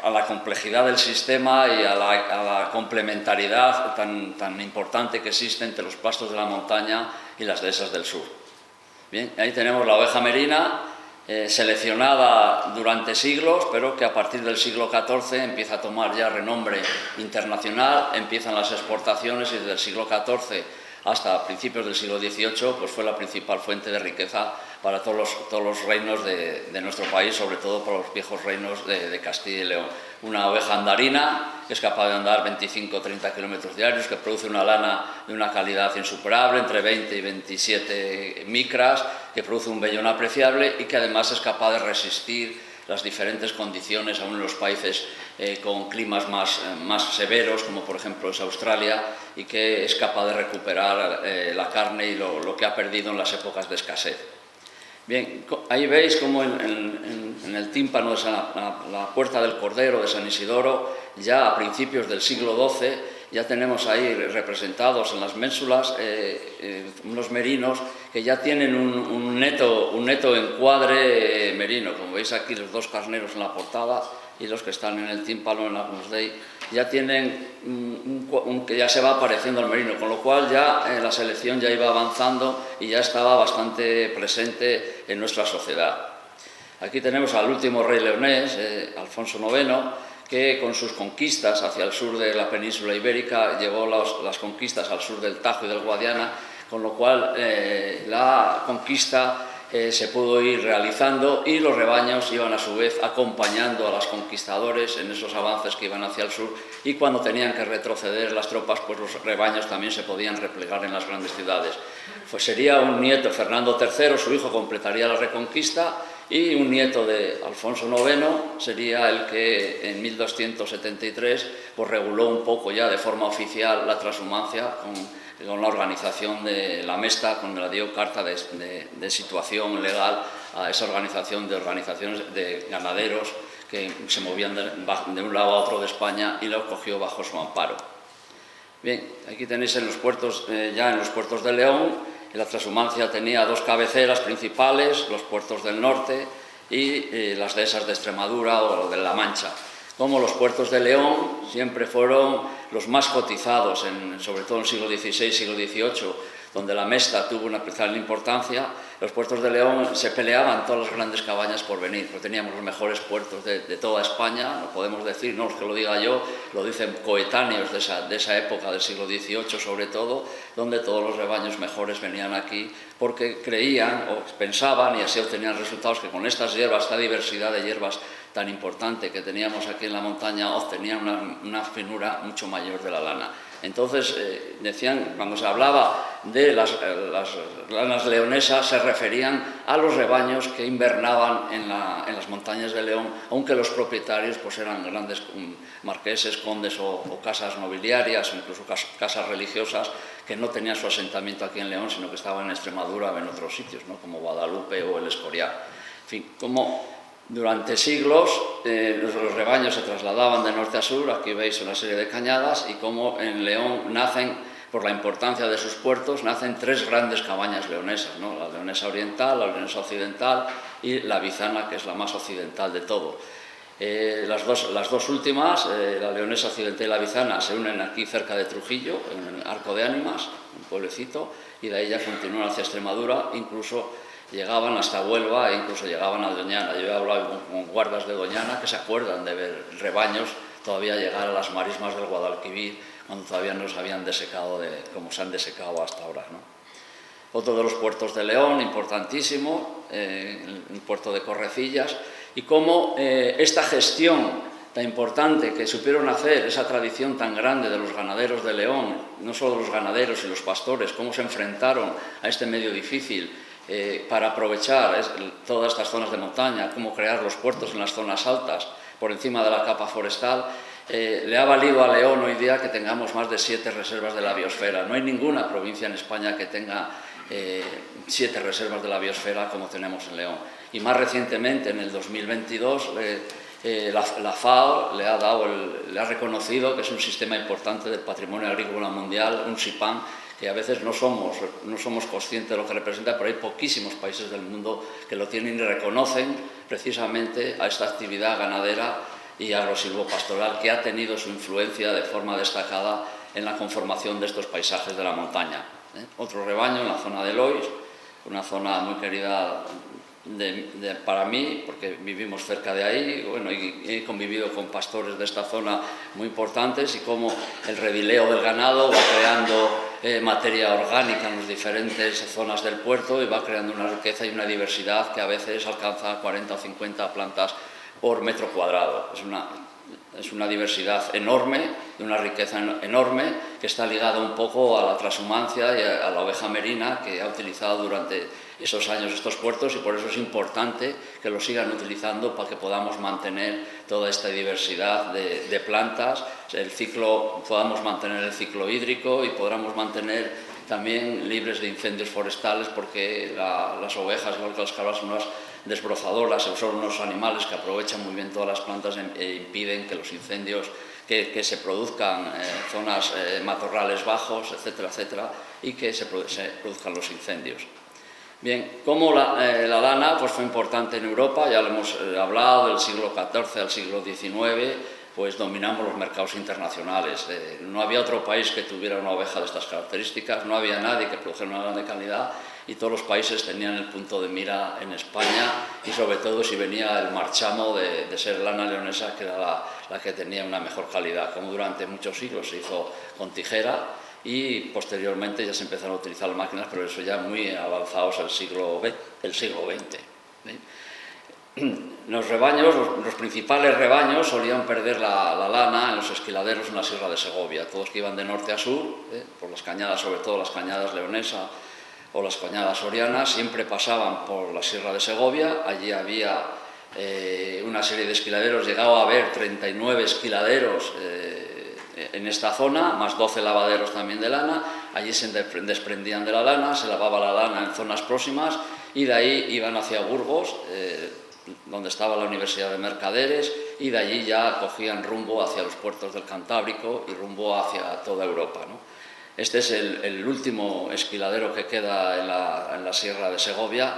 la complejidad del sistema y a la complementariedad tan importante que existe entre los pastos de la montaña y las dehesas del sur. Bien, ahí tenemos la oveja merina, seleccionada durante siglos, pero que a partir del siglo XIV empieza a tomar ya renombre internacional, empiezan las exportaciones y desde el siglo XIV hasta principios del siglo XVIII pues fue la principal fuente de riqueza para todos los reinos de nuestro país, sobre todo para los viejos reinos de Castilla y León. Una oveja andarina que es capaz de andar 25 o 30 kilómetros diarios, que produce una lana de una calidad insuperable, entre 20 y 27 micras, que produce un vellón apreciable y que además es capaz de resistir las diferentes condiciones aún en los países con climas más severos, como por ejemplo es Australia, y que es capaz de recuperar la carne y lo que ha perdido en las épocas de escasez. Bien, ahí veis cómo en el tímpano de la Puerta del Cordero de San Isidoro, ya a principios del siglo XII, ya tenemos ahí representados en las ménsulas unos merinos que ya tienen un neto encuadre merino. Como veis aquí, los dos carneros en la portada y los que están en el tímpano, en la Agnus Dei, ya tienen que ya se va apareciendo el merino, con lo cual ya la selección ya iba avanzando y ya estaba bastante presente en nuestra sociedad. Aquí tenemos al último rey leonés, Alfonso IX, que con sus conquistas hacia el sur de la península ibérica llevó las conquistas al sur del Tajo y del Guadiana, con lo cual la conquista se pudo ir realizando y los rebaños iban a su vez acompañando a los conquistadores en esos avances que iban hacia el sur, y cuando tenían que retroceder las tropas, pues los rebaños también se podían replegar en las grandes ciudades. Pues sería un nieto, Fernando III, su hijo, completaría la reconquista, y un nieto de Alfonso IX sería el que en 1273 pues reguló un poco ya de forma oficial la transhumancia con la organización de la Mesta, con la dio carta de situación legal a esa organización de organizaciones de ganaderos que se movían de un lado a otro de España, y lo cogió bajo su amparo. Bien, aquí tenéis en los puertos, ya en los puertos de León. La transhumancia tenía dos cabeceras principales, los puertos del norte y las dehesas de Extremadura o de La Mancha. Como los puertos de León siempre fueron los más cotizados, sobre todo en el siglo XVI, siglo XVIII, donde la Mesta tuvo una especial importancia. Los puertos de León se peleaban todas las grandes cabañas por venir, porque teníamos los mejores puertos de toda España, no podemos decir, no es que lo diga yo, lo dicen coetáneos de esa época del siglo XVIII sobre todo, donde todos los rebaños mejores venían aquí, porque creían o pensaban, y así obtenían resultados, que con estas hierbas, esta diversidad de hierbas tan importante que teníamos aquí en la montaña, obtenían una finura mucho mayor de la lana. Entonces, decían, cuando se hablaba de las lanas leonesas, se referían a los rebaños que invernaban en las montañas de León, aunque los propietarios pues eran grandes marqueses, condes o casas nobiliarias, o incluso casas religiosas, que no tenían su asentamiento aquí en León, sino que estaban en Extremadura o en otros sitios, ¿no?, como Guadalupe o el Escorial. En fin, como durante siglos los rebaños se trasladaban de norte a sur. Aquí veis una serie de cañadas, y como en León nacen, por la importancia de sus puertos, nacen tres grandes cabañas leonesas, ¿no?, la leonesa oriental, la leonesa occidental y la bizana, que es la más occidental de todo. Las dos últimas, la leonesa occidental y la bizana, se unen aquí cerca de Trujillo, en el Arco de Ánimas, un pueblecito, y de ahí ya continúan hacia Extremadura, incluso llegaban hasta Huelva e incluso llegaban a Doñana. Yo he hablado con guardas de Doñana que se acuerdan de ver rebaños todavía llegar a las marismas del Guadalquivir, cuando todavía no se habían desecado como se han desecado hasta ahora, ¿no? Otro de los puertos de León, importantísimo, el puerto de Correcillas, y cómo esta gestión tan importante que supieron hacer, esa tradición tan grande de los ganaderos de León, no solo los ganaderos y los pastores, cómo se enfrentaron a este medio difícil para aprovechar todas estas zonas de montaña, cómo crear los puertos en las zonas altas, por encima de la capa forestal, le ha valido a León hoy día que tengamos más de 7 reservas de la biosfera. No hay ninguna provincia en España que tenga 7 reservas de la biosfera como tenemos en León. Y más recientemente, en el 2022, la FAO le ha reconocido que es un sistema importante del patrimonio agrícola mundial, un SIPAM, que a veces no somos conscientes de lo que representa, pero hay poquísimos países del mundo que lo tienen y reconocen precisamente a esta actividad ganadera y agrosilvopastoral, que ha tenido su influencia de forma destacada en la conformación de estos paisajes de la montaña. Otro rebaño en la zona de Lois, una zona muy querida para mí, porque vivimos cerca de ahí, bueno, y he convivido con pastores de esta zona muy importantes, y cómo el redileo del ganado va creando materia orgánica en las diferentes zonas del puerto, y va creando una riqueza y una diversidad que a veces alcanza 40 o 50 plantas por metro cuadrado. Es una diversidad enorme, de una riqueza enorme, que está ligada un poco a la transhumancia y a la oveja merina que ha utilizado durante esos años estos puertos, y por eso es importante que lo sigan utilizando para que podamos mantener toda esta diversidad de plantas, podamos mantener el ciclo hídrico y podamos mantener también libres de incendios forestales, porque las ovejas, igual que las cabras, son unas desbrozadoras, son unos animales que aprovechan muy bien todas las plantas e impiden que los incendios que se produzcan zonas matorrales bajos, etcétera, etcétera, y que se produzcan los incendios. Bien, como la lana pues fue importante en Europa, ya lo hemos hablado, del siglo XIV al siglo XIX, pues dominamos los mercados internacionales. No había otro país que tuviera una oveja de estas características, no había nadie que produjera una lana de calidad, y todos los países tenían el punto de mira en España, y sobre todo si venía el marchamo de ser lana leonesa, que era la que tenía una mejor calidad, como durante muchos siglos se hizo con tijera, y posteriormente ya se empezaron a utilizar las máquinas, pero eso ya muy avanzados el siglo XX. Los rebaños, los principales rebaños solían perder la lana en los esquiladeros en la Sierra de Segovia, todos que iban de norte a sur, por las cañadas, sobre todo las cañadas leonesa o las cañadas sorianas, siempre pasaban por la Sierra de Segovia. Allí había una serie de esquiladeros, llegaba a haber 39 esquiladeros en esta zona, más 12 lavaderos también de lana. Allí se desprendían de la lana, se lavaba la lana en zonas próximas, y de ahí iban hacia Burgos, donde estaba la Universidad de Mercaderes, y de allí ya cogían rumbo hacia los puertos del Cantábrico y rumbo hacia toda Europa, ¿no? Este es el último esquiladero que queda en la Sierra de Segovia,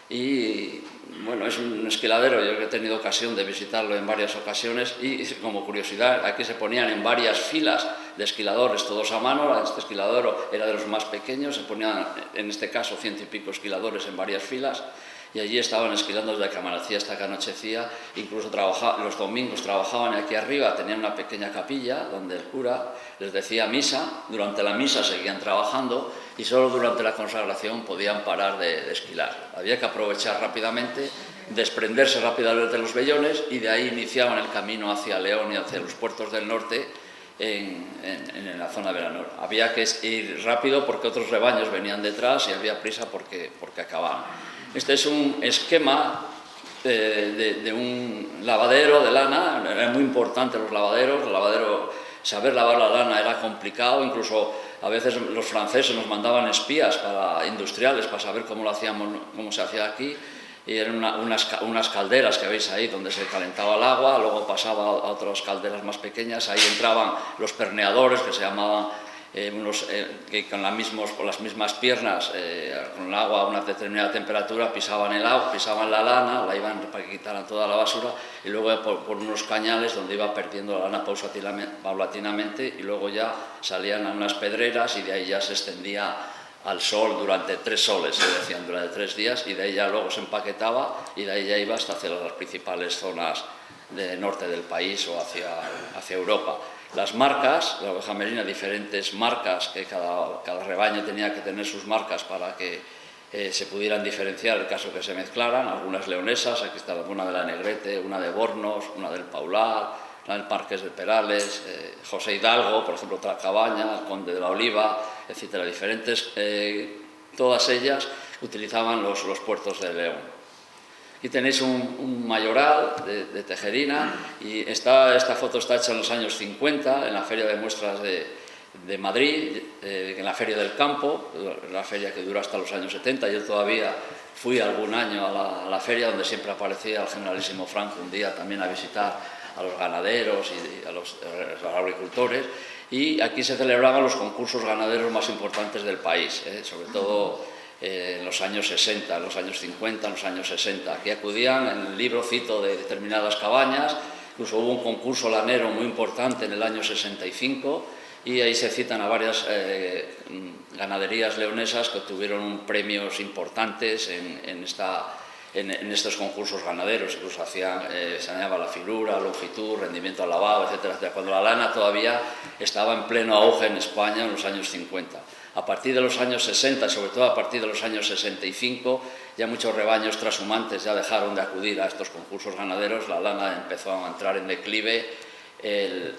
y bueno, es un esquiladero, yo he tenido ocasión de visitarlo en varias ocasiones, y como curiosidad, aquí se ponían en varias filas de esquiladores, todos a mano. Este esquiladero era de los más pequeños, se ponían en este caso 100 y pico esquiladores en varias filas, y allí estaban esquilando desde que amanecía hasta que anochecía. Incluso los domingos trabajaban aquí arriba, tenían una pequeña capilla donde el cura les decía misa. Durante la misa seguían trabajando, y solo durante la consagración podían parar de esquilar. Había que aprovechar rápidamente, desprenderse rápidamente de los vellones, y de ahí iniciaban el camino hacia León y hacia los puertos del norte en la zona de Veranor. Había que ir rápido porque otros rebaños venían detrás, y había prisa porque acababan. Este es un esquema de un lavadero de lana. Eran muy importantes los lavaderos. Saber lavar la lana era complicado, incluso a veces los franceses nos mandaban espías industriales para saber cómo lo hacíamos, cómo se hacía aquí, y eran unas calderas que veis ahí donde se calentaba el agua, luego pasaba a otras calderas más pequeñas, ahí entraban los perneadores, que se llamaban que con las mismas piernas, con el agua a una determinada temperatura, pisaban la lana, la iban para que quitaran toda la basura, y luego por unos cañales donde iba perdiendo la lana paulatinamente, y luego ya salían a unas pedreras, y de ahí ya se extendía al sol durante 3 soles, se decían, durante 3 días, y de ahí ya luego se empaquetaba, y de ahí ya iba hasta hacia las principales zonas del norte del país o hacia Europa. Las marcas, la oveja merina, diferentes marcas, que cada rebaño tenía que tener sus marcas para que se pudieran diferenciar en el caso que se mezclaran. Algunas leonesas, aquí está una de la Negrete, una de Bornos, una del Paular, una del Marqués de Perales, José Hidalgo, por ejemplo, Tracabaña, el Conde de la Oliva, etcétera, diferentes. Todas ellas utilizaban los puertos de León. Aquí tenéis un mayoral de tejerina, y esta foto está hecha en los años 50, en la Feria de Muestras de Madrid, en la Feria del Campo, la feria que dura hasta los años 70. Yo todavía fui algún año a la feria, donde siempre aparecía el generalísimo Franco un día también a visitar a los ganaderos y a los agricultores, y aquí se celebraban los concursos ganaderos más importantes del país, sobre todo en los años 60, en los años 50, en los años 60. Aquí acudían, en el libro cito de determinadas cabañas, incluso hubo un concurso lanero muy importante en el año 65, y ahí se citan a varias ganaderías leonesas que obtuvieron premios importantes en estos concursos ganaderos. Incluso se añadía la figura, longitud, rendimiento al lavado, etcétera, etcétera, cuando la lana todavía estaba en pleno auge en España en los años 50. A partir de los años 60, sobre todo a partir de los años 65, ya muchos rebaños trashumantes ya dejaron de acudir a estos concursos ganaderos, la lana empezó a entrar en declive, el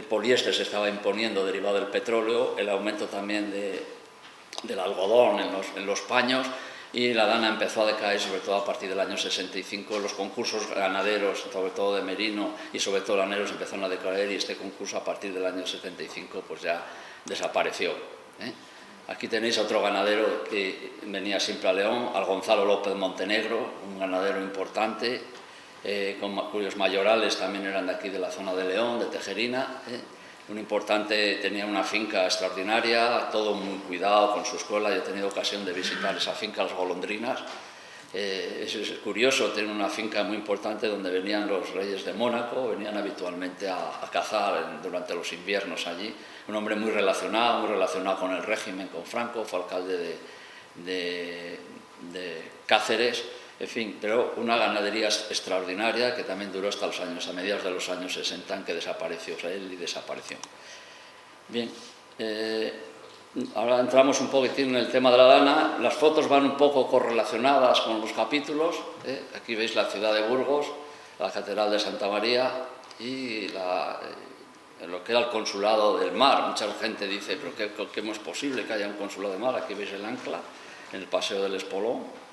poliéster se estaba imponiendo derivado del petróleo, el aumento también del algodón en los paños, y la lana empezó a decaer, sobre todo a partir del año 65. Los concursos ganaderos, sobre todo de merino y sobre todo laneros, empezaron a decaer, y este concurso a partir del año 75 pues ya desapareció. Aquí tenéis otro ganadero que venía siempre a León, al Gonzalo López Montenegro, un ganadero importante, cuyos mayorales también eran de aquí, de la zona de León, de Tejerina. Un importante, tenía una finca extraordinaria, todo muy cuidado con su escuela. Yo he tenido ocasión de visitar esa finca, Las Golondrinas. Es curioso, tiene una finca muy importante donde venían los reyes de Mónaco, venían habitualmente a cazar durante los inviernos allí. Un hombre muy relacionado con el régimen, con Franco, fue alcalde de Cáceres, en fin, pero una ganadería extraordinaria que también duró hasta los años, a mediados de los años 60, en que desapareció, o sea, él desapareció. Bien, ahora entramos un poquitín en el tema de la lana. Las fotos van un poco correlacionadas con los capítulos. Aquí veis la ciudad de Burgos, la Catedral de Santa María y lo que era el Consulado del Mar. Mucha gente dice, pero ¿cómo es posible que haya un Consulado del Mar? Aquí veis el ancla, en el Paseo del Espolón.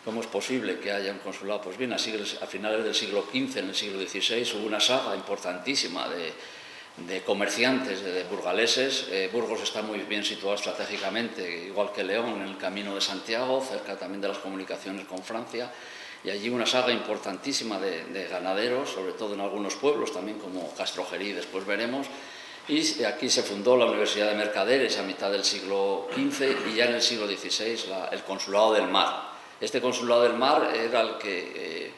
¿Cómo es posible que haya un consulado? Pues bien, a finales del siglo XV, en el siglo XVI, hubo una saga importantísima de comerciantes, de burgaleses. Burgos está muy bien situado estratégicamente, igual que León, en el Camino de Santiago, cerca también de las comunicaciones con Francia, y allí una saga importantísima de ganaderos, sobre todo en algunos pueblos, también como Castrojerí, después veremos, y aquí se fundó la Universidad de Mercaderes a mitad del siglo XV, y ya en el siglo XVI el Consulado del Mar. Este Consulado del Mar era el que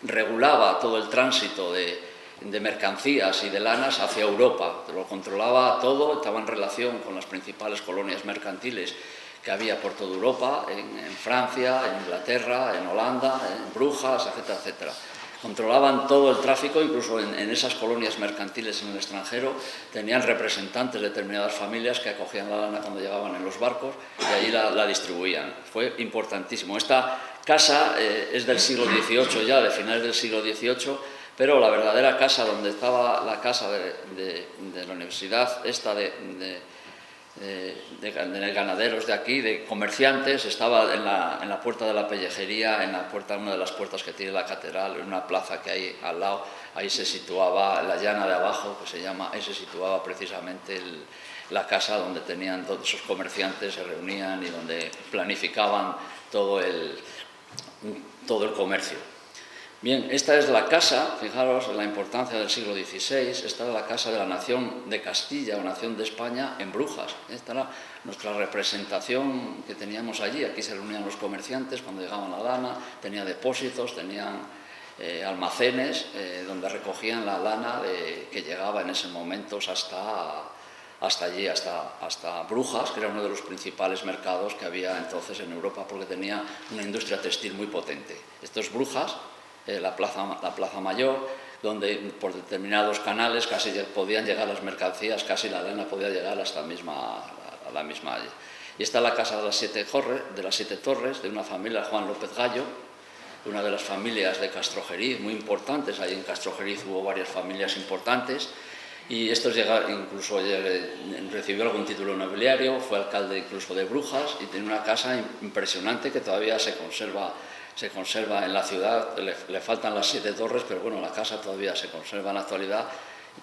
regulaba todo el tránsito de mercancías y de lanas hacia Europa. Lo controlaba todo, estaba en relación con las principales colonias mercantiles que había por toda Europa, en Francia, en Inglaterra, en Holanda, en Brujas, etcétera, etcétera. Controlaban todo el tráfico, incluso en esas colonias mercantiles en el extranjero tenían representantes de determinadas familias que acogían la lana cuando llegaban en los barcos y allí la distribuían. Fue importantísimo. Esta casa es del siglo XVIII ya, de finales del siglo XVIII, pero la verdadera casa donde estaba la casa de la universidad esta de ganaderos de aquí, de comerciantes, estaba en la puerta de la pellejería, en la puerta, una de las puertas que tiene la catedral, en una plaza que hay al lado. Ahí se situaba la llana de abajo, que se llama, ahí se situaba precisamente la casa donde tenían todos esos comerciantes, se reunían y donde planificaban todo el comercio. Bien, esta es la casa, fijaros en la importancia del siglo XVI, esta es la casa de la nación de Castilla o nación de España en Brujas. Esta era nuestra representación que teníamos allí. Aquí se reunían los comerciantes cuando llegaban la lana, tenían depósitos, tenían almacenes donde recogían la lana que llegaba en ese momento hasta allí, hasta Brujas, que era uno de los principales mercados que había entonces en Europa, porque tenía una industria textil muy potente. Esto es Brujas. La plaza mayor, donde por determinados canales casi podían llegar las mercancías, casi la lana podía llegar hasta la misma. Y esta es la casa de las siete torres, de una familia, Juan López Gallo, una de las familias de Castrojeriz, muy importantes. Ahí en Castrojeriz hubo varias familias importantes, y estos incluso recibió algún título nobiliario, fue alcalde incluso de Brujas, y tiene una casa impresionante que todavía se conserva en la ciudad. Le faltan las 7 torres, pero bueno, la casa todavía se conserva en la actualidad.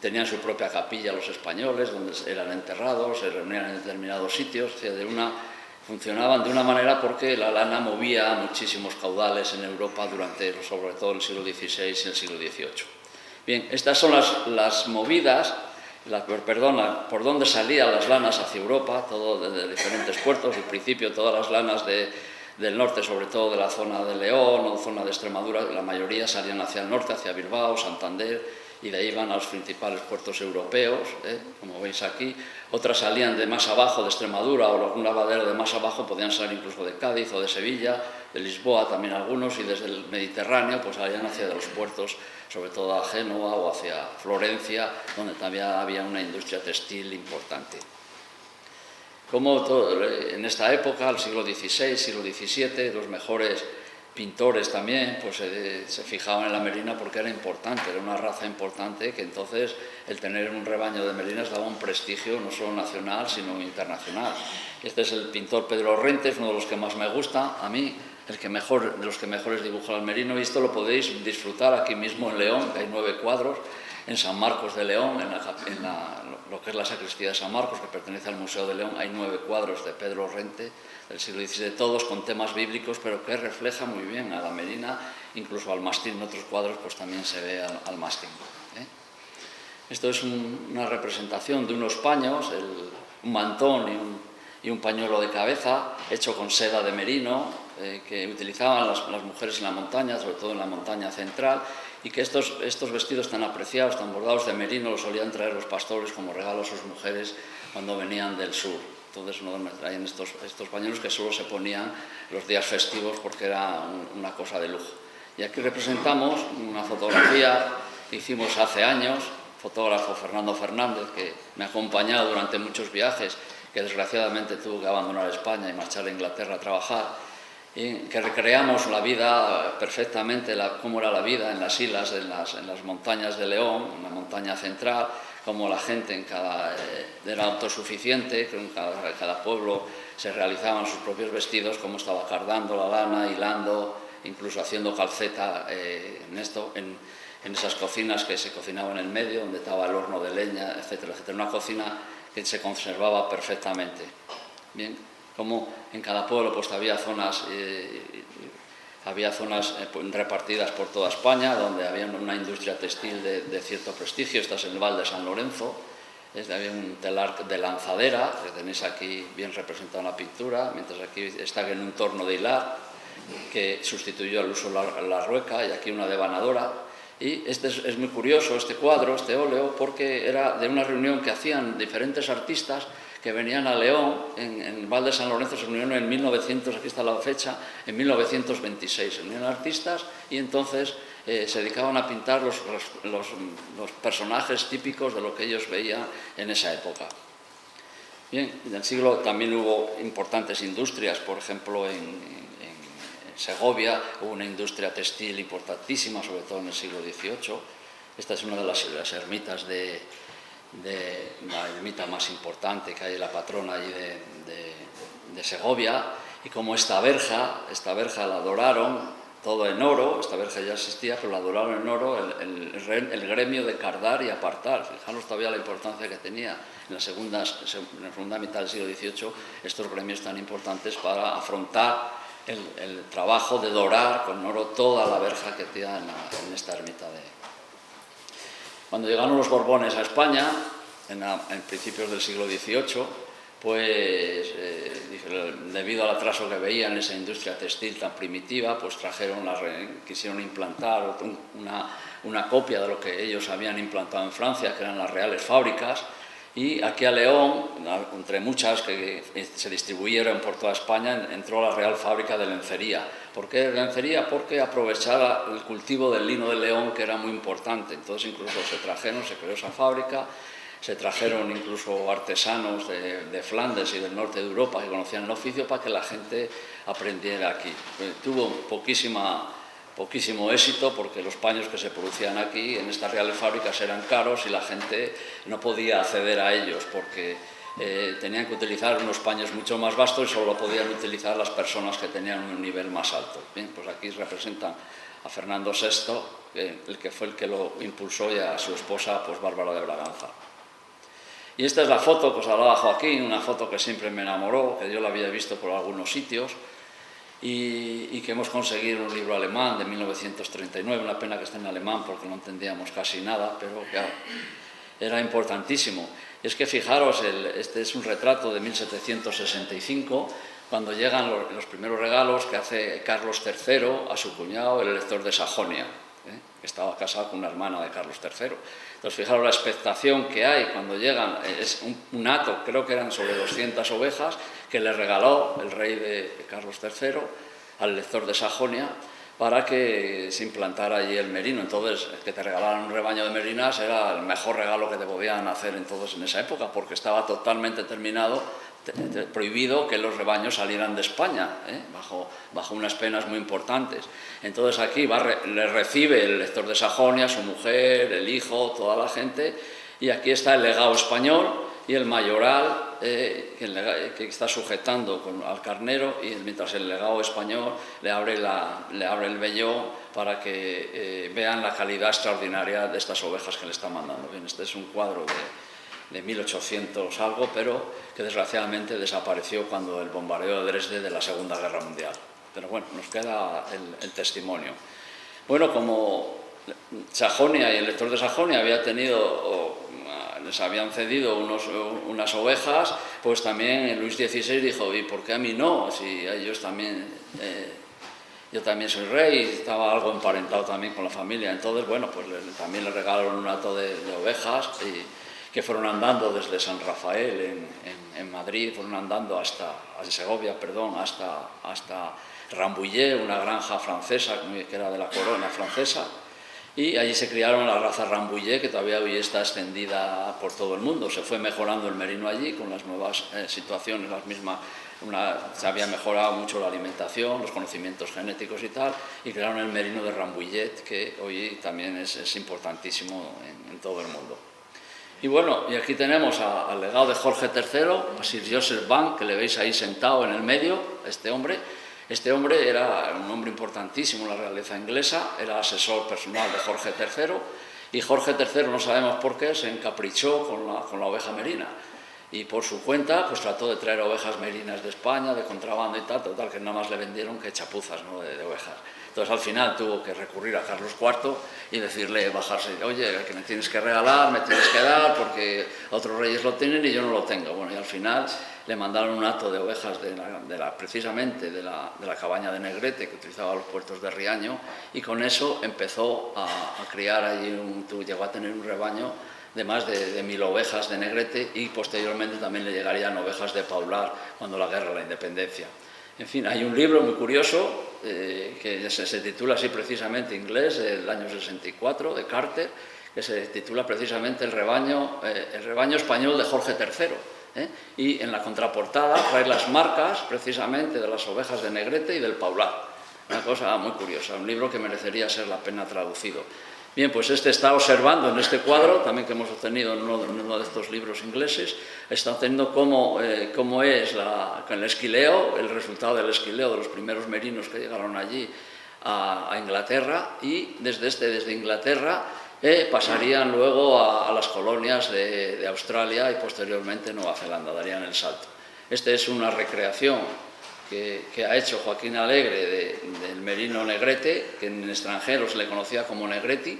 Tenían su propia capilla los españoles, donde eran enterrados, se reunían en determinados sitios. Funcionaban de una manera porque la lana movía muchísimos caudales en Europa durante, sobre todo, el siglo XVI y el siglo XVIII. Bien, estas son las movidas, por donde salían las lanas hacia Europa, todo desde diferentes puertos. Al principio todas las lanas del norte, sobre todo de la zona de León o zona de Extremadura, la mayoría salían hacia el norte, hacia Bilbao, Santander, y de ahí iban a los principales puertos europeos, como veis aquí. Otras salían de más abajo, de Extremadura, o algún lavadero de más abajo podían salir incluso de Cádiz o de Sevilla, de Lisboa también algunos, y desde el Mediterráneo pues salían hacia los puertos, sobre todo a Génova o hacia Florencia, donde también había una industria textil importante. Como en esta época, el siglo XVI, siglo XVII, los mejores pintores también pues se fijaban en la merina porque era importante, era una raza importante, que entonces el tener un rebaño de merinas daba un prestigio no solo nacional sino internacional. Este es el pintor Pedro Rentes, uno de los que más me gusta a mí, de los que mejores dibuja el merino, y esto lo podéis disfrutar aquí mismo en León, que hay 9 cuadros. En San Marcos de León, lo que es la sacristía de San Marcos, que pertenece al Museo de León, hay 9 cuadros de Pedro Rente del siglo XVII, todos con temas bíblicos, pero que refleja muy bien a la Merina, incluso al mastín. En otros cuadros pues también se ve al mastín. Esto es una representación de unos paños, un mantón y un pañuelo de cabeza, hecho con seda de merino, que utilizaban las mujeres en la montaña, sobre todo en la montaña central, y que estos vestidos tan apreciados, tan bordados de merino, los solían traer los pastores como regalo a sus mujeres cuando venían del sur. Entonces traían estos pañuelos que solo se ponían los días festivos porque era una cosa de lujo. Y aquí representamos una fotografía que hicimos hace años, fotógrafo Fernando Fernández, que me ha acompañado durante muchos viajes, que desgraciadamente tuvo que abandonar España y marchar a Inglaterra a trabajar, y que recreamos la vida perfectamente, cómo era la vida en las islas, en las montañas de León, en la montaña central, cómo la gente era autosuficiente, que en cada pueblo se realizaban sus propios vestidos, cómo estaba cardando la lana, hilando, incluso haciendo calceta en esas cocinas que se cocinaban en el medio, donde estaba el horno de leña, etcétera, etcétera. Una cocina que se conservaba perfectamente. Bien, como en cada pueblo pues había zonas repartidas por toda España, donde había una industria textil de cierto prestigio. Esta es el Val de San Lorenzo, había un telar de lanzadera, que tenéis aquí bien representado en la pintura, mientras aquí está en un torno de hilar, que sustituyó al uso la rueca, y aquí una devanadora. Y es muy curioso este cuadro, este óleo, porque era de una reunión que hacían diferentes artistas que venían a León, en el Val de San Lorenzo. Se reunieron en 1900, aquí está la fecha, en 1926. Se reunieron artistas y entonces se dedicaban a pintar los personajes típicos de lo que ellos veían en esa época. Bien, en el siglo también hubo importantes industrias, por ejemplo, en Segovia hubo una industria textil importantísima, sobre todo en el siglo XVIII. Esta es una de las ermitas la ermita más importante que hay, la patrona allí de Segovia, y como esta verja la doraron, todo en oro. Esta verja ya existía, pero la doraron en oro el gremio de cardar y apartar. Fijaros todavía la importancia que tenía en la segunda mitad del siglo XVIII estos gremios tan importantes para afrontar el trabajo de dorar con oro toda la verja que tenía en esta ermita. Cuando llegaron los Borbones a España, en principios del siglo XVIII, pues debido al atraso que veían en esa industria textil tan primitiva, pues quisieron implantar una copia de lo que ellos habían implantado en Francia, que eran las reales fábricas. Y aquí a León, entre muchas que se distribuyeron por toda España, entró la Real Fábrica de Lencería. ¿Por qué lencería? Porque aprovechaba el cultivo del lino de León, que era muy importante. Entonces incluso se creó esa fábrica, se trajeron incluso artesanos de Flandes y del norte de Europa que conocían el oficio para que la gente aprendiera aquí. Tuvo poquísimo éxito, porque los paños que se producían aquí en estas reales fábricas eran caros y la gente no podía acceder a ellos porque tenían que utilizar unos paños mucho más vastos y solo podían utilizar las personas que tenían un nivel más alto. Bien, pues aquí representan a Fernando VI, el que fue el que lo impulsó, y a su esposa, pues Bárbara de Braganza. Y esta es la foto que os hablaba Joaquín, una foto que siempre me enamoró, que yo la había visto por algunos sitios, y que hemos conseguido un libro alemán de 1939, una pena que esté en alemán porque no entendíamos casi nada, pero claro, era importantísimo. Y es que fijaros, este es un retrato de 1765, cuando llegan los primeros regalos que hace Carlos III a su cuñado, el elector de Sajonia, que estaba casado con una hermana de Carlos III. Entonces fijaros la expectación que hay cuando llegan, es un hato, creo que eran sobre 200 ovejas, que le regaló el rey de Carlos III al elector de Sajonia para que se implantara allí el merino. Entonces, que te regalaran un rebaño de merinas era el mejor regalo que te podían hacer entonces en esa época, porque estaba totalmente prohibido que los rebaños salieran de España, bajo unas penas muy importantes. Entonces aquí le recibe el elector de Sajonia, su mujer, el hijo, toda la gente, y aquí está el legado español, y el mayoral que está sujetando al carnero, y mientras el legado español le abre el vellón para que vean la calidad extraordinaria de estas ovejas que le están mandando. Bien, este es un cuadro de 1800 algo, pero que desgraciadamente desapareció cuando el bombardeo de Dresde de la Segunda Guerra Mundial. Pero bueno, nos queda el testimonio. Bueno, como Sajonia y el lector de Sajonia les habían cedido unas ovejas, pues también Luis XVI dijo, ¿y por qué a mí no? Si ellos también, yo también soy rey, estaba algo emparentado también con la familia. Entonces, bueno, pues también le regalaron un hato de ovejas que fueron andando desde San Rafael en Madrid, fueron andando hasta Segovia, perdón, hasta Rambouillet, una granja francesa que era de la corona francesa. Y allí se criaron la raza Rambouillet, que todavía hoy está extendida por todo el mundo. Se fue mejorando el merino allí con las nuevas situaciones, se había mejorado mucho la alimentación, los conocimientos genéticos y tal, y crearon el merino de Rambouillet, que hoy también es importantísimo en todo el mundo. Y bueno, y aquí tenemos al legado de Jorge III, a Sir Joseph Banks, que le veis ahí sentado en el medio, este hombre. Este hombre era un hombre importantísimo en la realeza inglesa, era asesor personal de Jorge III, y Jorge III, no sabemos por qué, se encaprichó con la oveja merina. Y por su cuenta, pues trató de traer ovejas merinas de España, de contrabando y tal, total, que nada más le vendieron que chapuzas, ¿no?, de ovejas. Entonces al final tuvo que recurrir a Carlos IV y decirle, bajarse, oye, que me tienes que regalar, me tienes que dar, porque otros reyes lo tienen y yo no lo tengo. Bueno, y al final le mandaron un hato de ovejas precisamente de la cabaña de Negrete, que utilizaba los puertos de Riaño, y con eso empezó a criar allí, llegó a tener un rebaño de más de 1000 ovejas de Negrete, y posteriormente también le llegarían ovejas de Paular cuando la guerra de la independencia. En fin, hay un libro muy curioso que se titula así precisamente, inglés, del año 64, de Carter, que se titula precisamente El rebaño español de Jorge III. Y en la contraportada trae las marcas precisamente de las ovejas de Negrete y del Paular. Una cosa muy curiosa, un libro que merecería ser la pena traducido. Bien, pues está observando en este cuadro, también que hemos obtenido en uno de estos libros ingleses, está obteniendo cómo es el esquileo, el resultado del esquileo de los primeros merinos que llegaron allí a Inglaterra, y desde Inglaterra pasarían luego a las colonias de Australia y posteriormente Nueva Zelanda, darían el salto. Esta es una recreación que ha hecho Joaquín Alegre del merino Negrete, que en el extranjero se le conocía como Negretti,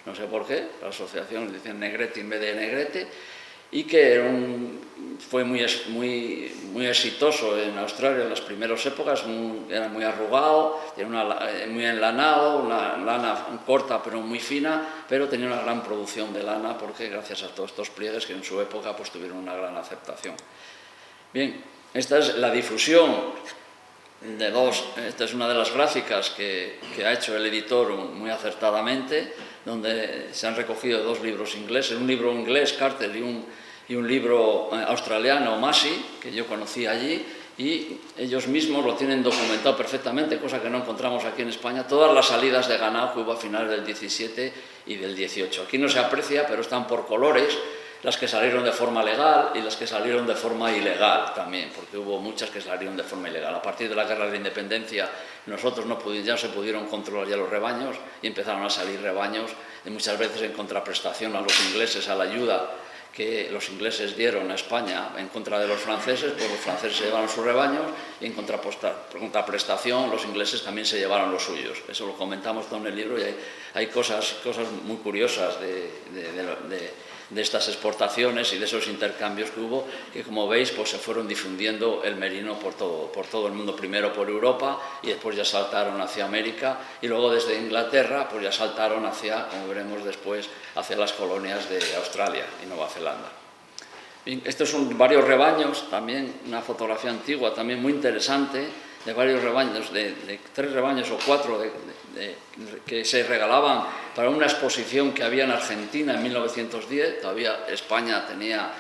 no sé por qué, la asociación le decían Negretti en vez de Negrete, y que fue muy exitoso en Australia en las primeras épocas. Era muy arrugado, muy enlanado, una lana corta pero muy fina, pero tenía una gran producción de lana, porque gracias a todos estos pliegues que en su época pues tuvieron una gran aceptación. Bien, esta es la difusión esta es una de las gráficas que ha hecho el editor muy acertadamente, donde se han recogido 2 libros ingleses, un libro inglés, Carter, y un libro australiano, Massey, que yo conocí allí, y ellos mismos lo tienen documentado perfectamente, cosa que no encontramos aquí en España, todas las salidas de ganado que hubo a finales del 17 y del 18. Aquí no se aprecia, pero están por colores, las que salieron de forma legal y las que salieron de forma ilegal también, porque hubo muchas que salieron de forma ilegal. A partir de la Guerra de la Independencia ya se pudieron controlar ya los rebaños y empezaron a salir rebaños, y muchas veces en contraprestación a los ingleses, a la ayuda que los ingleses dieron a España en contra de los franceses, pues los franceses se llevaron sus rebaños, y en contraprestación los ingleses también se llevaron los suyos. Eso lo comentamos todo en el libro, y hay cosas muy curiosas de estas exportaciones y de esos intercambios que hubo, que como veis pues se fueron difundiendo el merino por todo el mundo, primero por Europa y después ya saltaron hacia América, y luego desde Inglaterra pues ya saltaron hacia, como veremos después, hacia las colonias de Australia y Nueva Zelanda. Bien, estos son varios rebaños, también una fotografía antigua también muy interesante, de varios rebaños, de 3 rebaños o 4 que se regalaban para una exposición que había en Argentina en 1910. Todavía España tenía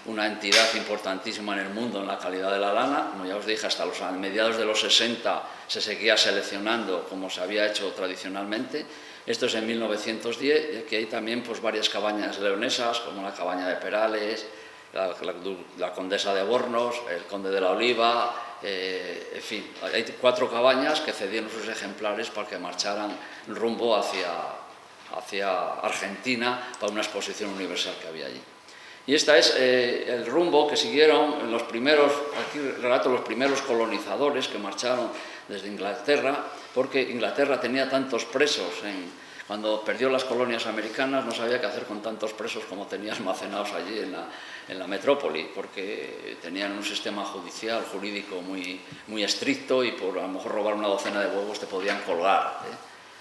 una entidad importantísima en el mundo en la calidad de la lana. Como ya os dije, hasta mediados de los 60 se seguía seleccionando como se había hecho tradicionalmente. Esto es en 1910, y aquí hay también pues varias cabañas leonesas, como la cabaña de Perales, la condesa de Bornos, el conde de la Oliva, en fin, hay 4 cabañas que cedieron sus ejemplares para que marcharan rumbo hacia Argentina para una exposición universal que había allí. Y este es el rumbo que siguieron los primeros, aquí relato los primeros colonizadores que marcharon desde Inglaterra, porque Inglaterra tenía tantos presos cuando perdió las colonias americanas, no sabía qué hacer con tantos presos como tenía almacenados allí en la metrópoli, porque tenían un sistema judicial, jurídico muy estricto, y por a lo mejor robar una docena de huevos te podían colgar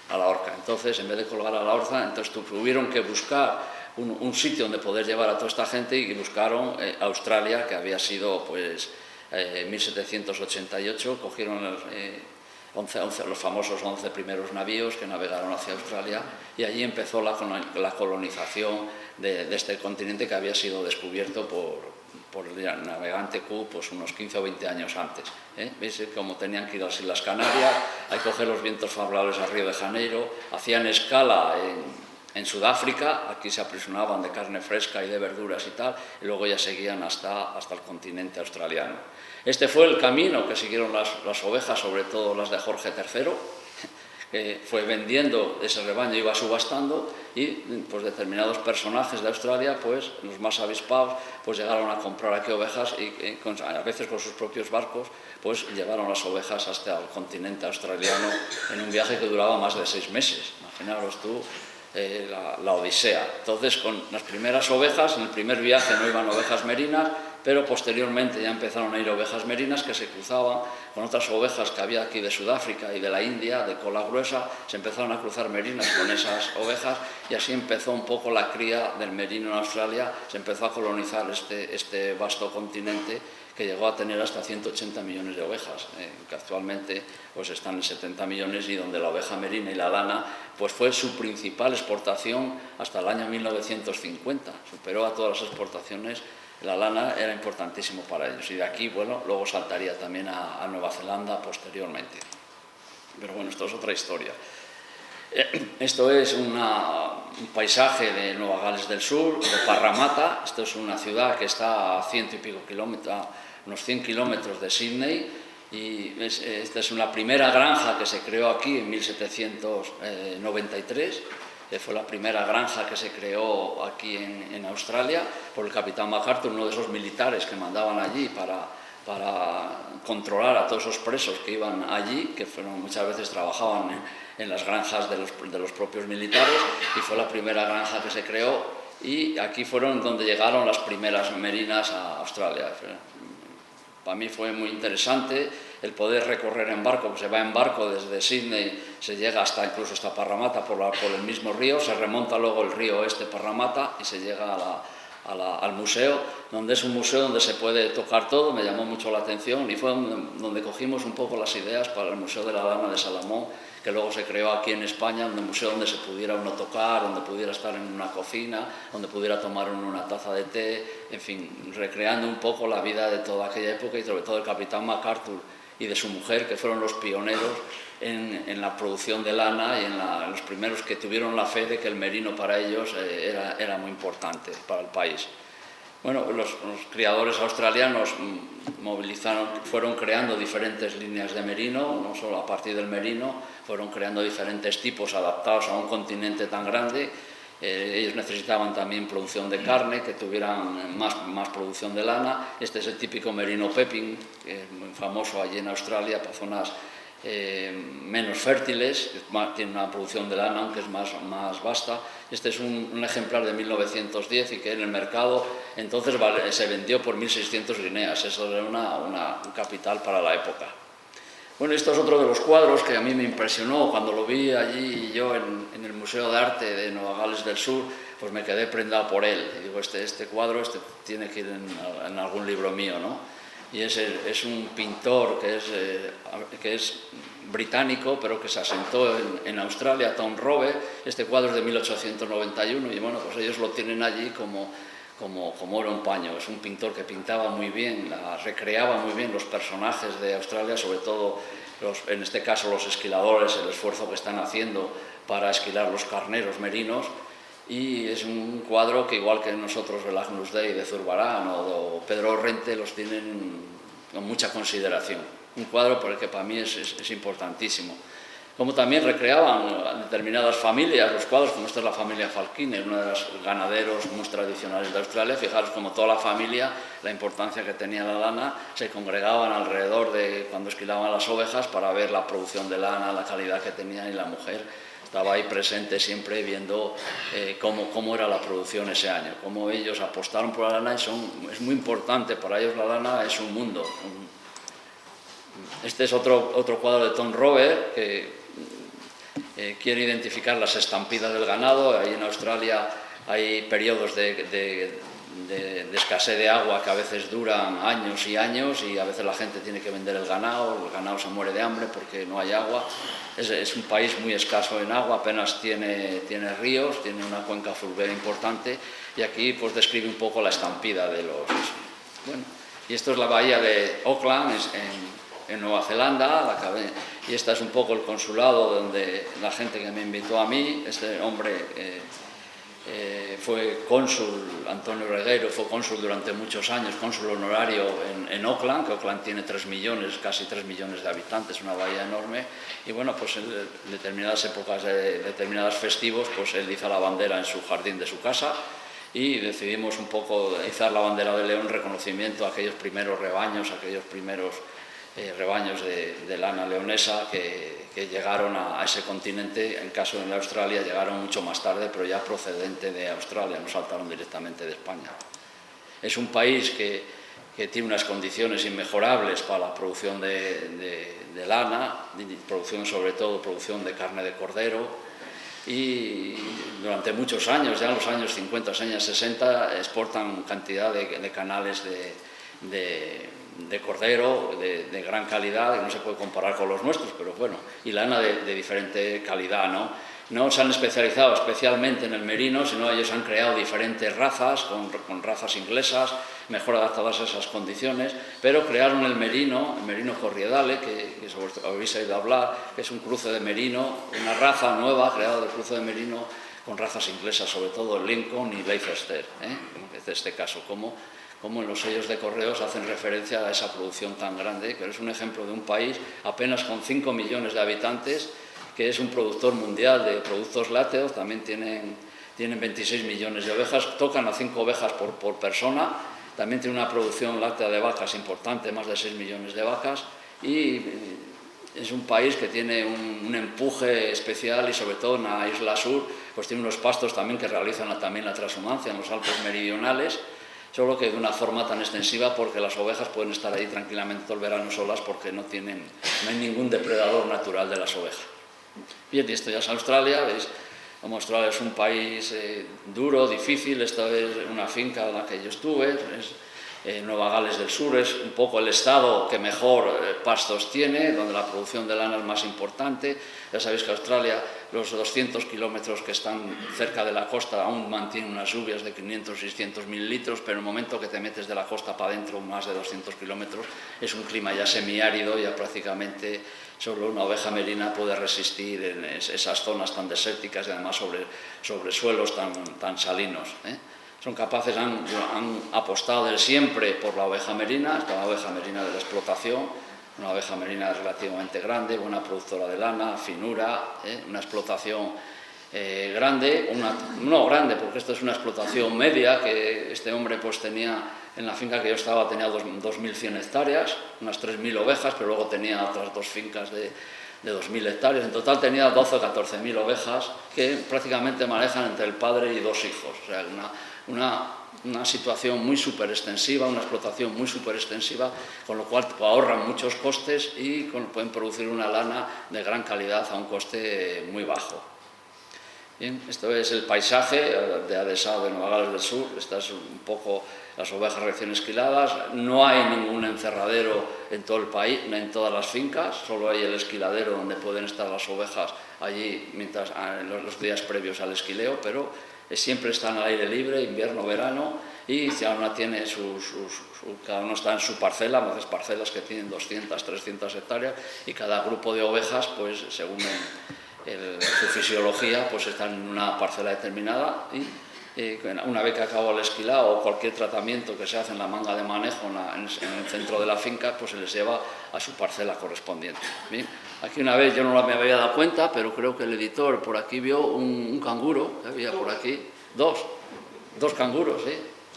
a la horca. Entonces, en vez de colgar a la horca, entonces tuvieron que buscar un sitio donde poder llevar a toda esta gente, y buscaron Australia, que había sido, pues, en 1788, cogieron los famosos 11 primeros navíos que navegaron hacia Australia, y allí empezó la colonización de este continente, que había sido descubierto por el navegante Cook, pues unos 15 o 20 años antes. ¿Veis cómo tenían que ir a las Islas Canarias, a coger los vientos favorables a Río de Janeiro, hacían escala en Sudáfrica, aquí se aprisionaban de carne fresca y de verduras y tal, y luego ya seguían hasta el continente australiano. Este fue el camino que siguieron las ovejas, sobre todo las de Jorge III, que fue vendiendo ese rebaño, iba subastando, y pues determinados personajes de Australia, pues los más avispados, pues llegaron a comprar aquí ovejas, y a veces con sus propios barcos, pues llevaron las ovejas hasta el continente australiano en un viaje que duraba más de 6 meses. Imaginaros tú la odisea. Entonces, con las primeras ovejas, en el primer viaje no iban ovejas merinas, pero posteriormente ya empezaron a ir ovejas merinas que se cruzaban con otras ovejas que había aquí de Sudáfrica y de la India, de cola gruesa. Se empezaron a cruzar merinas con esas ovejas, y así empezó un poco la cría del merino en Australia. Se empezó a colonizar este vasto continente, que llegó a tener hasta 180 millones de ovejas, que actualmente pues están en 70 millones, y donde la oveja merina y la lana pues fue su principal exportación hasta el año 1950. Superó a todas las exportaciones. La lana era importantísimo para ellos, y de aquí, bueno, luego saltaría también a Nueva Zelanda posteriormente. Pero bueno, esto es otra historia. Esto es un paisaje de Nueva Gales del Sur, de Parramatta. Esto es una ciudad que está a 100 y pico kilómetros, unos 100 kilómetros de Sydney, y esta es una primera granja que se creó aquí en 1793. Fue la primera granja que se creó aquí en Australia por el capitán MacArthur, uno de esos militares que mandaban allí para controlar a todos esos presos que iban allí, que muchas veces trabajaban en las granjas de los propios militares, y fue la primera granja que se creó, y aquí fueron donde llegaron las primeras merinas a Australia. Para mí fue muy interesante el poder recorrer en barco, pues se va en barco desde Sydney, se llega incluso hasta Parramatta por el mismo río, se remonta luego el río Parramatta, y se llega al museo, donde es un museo donde se puede tocar todo. Me llamó mucho la atención, y fue donde cogimos un poco las ideas para el Museo de la Lana de Salomón, que luego se creó aquí en España, un museo donde se pudiera uno tocar, donde pudiera estar en una cocina, donde pudiera tomar uno una taza de té, en fin, recreando un poco la vida de toda aquella época, y sobre todo el capitán MacArthur y de su mujer, que fueron los pioneros en la producción de lana, y en los primeros que tuvieron la fe de que el merino para ellos era muy importante para el país. Bueno, los criadores australianos fueron creando diferentes líneas de merino, no solo a partir del merino, fueron creando diferentes tipos adaptados a un continente tan grande. Ellos necesitaban también producción de carne, que tuvieran más producción de lana. Este es el típico merino Pepin, que es muy famoso allí en Australia, para zonas menos fértiles, tiene una producción de lana aunque es más vasta. Este es un ejemplar de 1910, y que en el mercado entonces se vendió por 1.600 guineas. Eso era un capital para la época. Bueno, esto es otro de los cuadros que a mí me impresionó cuando lo vi allí yo en el Museo de Arte de Nueva Gales del Sur. Pues me quedé prendado por él, y digo, este cuadro tiene que ir en algún libro mío, ¿no? Y es un pintor que es británico, pero que se asentó en Australia, Tom Rowe. Este cuadro es de 1891, y bueno, pues ellos lo tienen allí como oro en paño. Es un pintor que pintaba muy bien, recreaba muy bien los personajes de Australia, sobre todo en este caso los esquiladores, el esfuerzo que están haciendo para esquilar los carneros merinos. y es un cuadro que, igual que nosotros el Agnus Dei de Zurbarán o Pedro Rente, los tienen con mucha consideración. Un cuadro por el que para mí es importantísimo. Como también recreaban determinadas familias, los cuadros, como esta es la familia Falkiner, uno de los ganaderos muy tradicionales de Australia. Fijaros como toda la familia, la importancia que tenía la lana, se congregaban alrededor de cuando esquilaban las ovejas para ver la producción de lana, la calidad que tenían, y la mujer estaba ahí presente siempre viendo cómo era la producción ese año, cómo ellos apostaron por la lana, y es muy importante para ellos. La lana es un mundo. Este es otro cuadro de Tom Robert, que quiere identificar las estampidas del ganado. Ahí en Australia hay periodos de escasez de agua que a veces duran años y años, y a veces la gente tiene que vender el ganado se muere de hambre porque no hay agua. Es un país muy escaso en agua, apenas tiene ríos, tiene una cuenca fluvial importante, y aquí pues describe un poco la estampida de los... Bueno, y esto es la bahía de Auckland, en Nueva Zelanda, y esta es un poco el consulado donde la gente que me invitó a mí. Este hombre fue cónsul, Antonio Regueiro, fue cónsul durante muchos años, cónsul honorario en Auckland, que Auckland tiene 3 millones, casi 3 millones de habitantes, una bahía enorme, y bueno, pues en determinadas épocas de determinados festivos, pues él iza la bandera en su jardín de su casa, y decidimos un poco izar la bandera de León en reconocimiento a aquellos primeros rebaños, aquellos primeros rebaños de lana leonesa que llegaron a ese continente. En caso de Australia llegaron mucho más tarde, pero ya procedente de Australia, no saltaron directamente de España. Es un país que tiene unas condiciones inmejorables para la producción de lana, producción, sobre todo producción de carne de cordero, y durante muchos años, ya en los años 50, años 60, exportan cantidad de canales de cordero de gran calidad, que no se puede comparar con los nuestros, pero bueno, y lana de diferente calidad, ¿no? No se han especializado especialmente en el merino, sino ellos han creado diferentes razas, con razas inglesas, mejor adaptadas a esas condiciones, pero crearon el merino corriedale, que habéis oído hablar, que es un cruce de merino, una raza nueva creada del cruce de merino con razas inglesas, sobre todo Lincoln y Leicester, en este caso, como en los sellos de correos hacen referencia a esa producción tan grande, que es un ejemplo de un país apenas con 5 millones de habitantes, que es un productor mundial de productos lácteos. También tienen 26 millones de ovejas, tocan a 5 ovejas por persona, también tiene una producción láctea de vacas importante, más de 6 millones de vacas, y es un país que tiene un empuje especial, y sobre todo en la isla sur, pues tiene unos pastos también que realizan también la transhumancia en los Alpes meridionales, solo que de una forma tan extensiva, porque las ovejas pueden estar ahí tranquilamente todo el verano solas, porque no hay ningún depredador natural de las ovejas. Bien, y esto ya es Australia, veis, como Australia es un país duro, difícil. Esta es una finca en la que yo estuve, Nueva Gales del Sur, es un poco el estado que mejor pastos tiene, donde la producción de lana es más importante. Ya sabéis que Australia, los 200 kilómetros que están cerca de la costa, aún mantienen unas lluvias de 500-600 mililitros, pero en el momento que te metes de la costa para adentro, más de 200 kilómetros, es un clima ya semiárido, ya prácticamente solo una oveja merina puede resistir en esas zonas tan desérticas, y además sobre suelos tan salinos, Son capaces, han apostado desde siempre por la oveja merina, esta la oveja merina de la explotación, una oveja merina relativamente grande, buena productora de lana, finura, una explotación grande, no grande, porque esto es una explotación media, que este hombre pues tenía, en la finca que yo estaba, tenía 2.100 hectáreas, unas 3.000 ovejas, pero luego tenía otras 2 fincas de 2.000 hectáreas, en total tenía 12 o 14.000 ovejas, que prácticamente manejan entre el padre y 2 hijos, o sea, una situación muy súper extensiva, una explotación muy súper extensiva, con lo cual ahorran muchos costes y pueden producir una lana de gran calidad a un coste muy bajo. Bien, esto es el paisaje de Adesao de Nueva Gales del Sur. Esta es un poco las ovejas recién esquiladas. No hay ningún encerradero en todo el país, en todas las fincas, solo hay el esquiladero donde pueden estar las ovejas allí los días previos al esquileo, pero siempre están al aire libre, invierno, verano, y cada uno está en su parcela, a veces parcelas que tienen 200, 300 hectáreas, y cada grupo de ovejas, pues según su fisiología pues está en una parcela determinada y una vez que acaba el esquilado o cualquier tratamiento que se hace en la manga de manejo en el centro de la finca, pues se les lleva a su parcela correspondiente. Bien, aquí una vez yo no me había dado cuenta, pero creo que el editor por aquí vio un canguro, había por aquí dos canguros.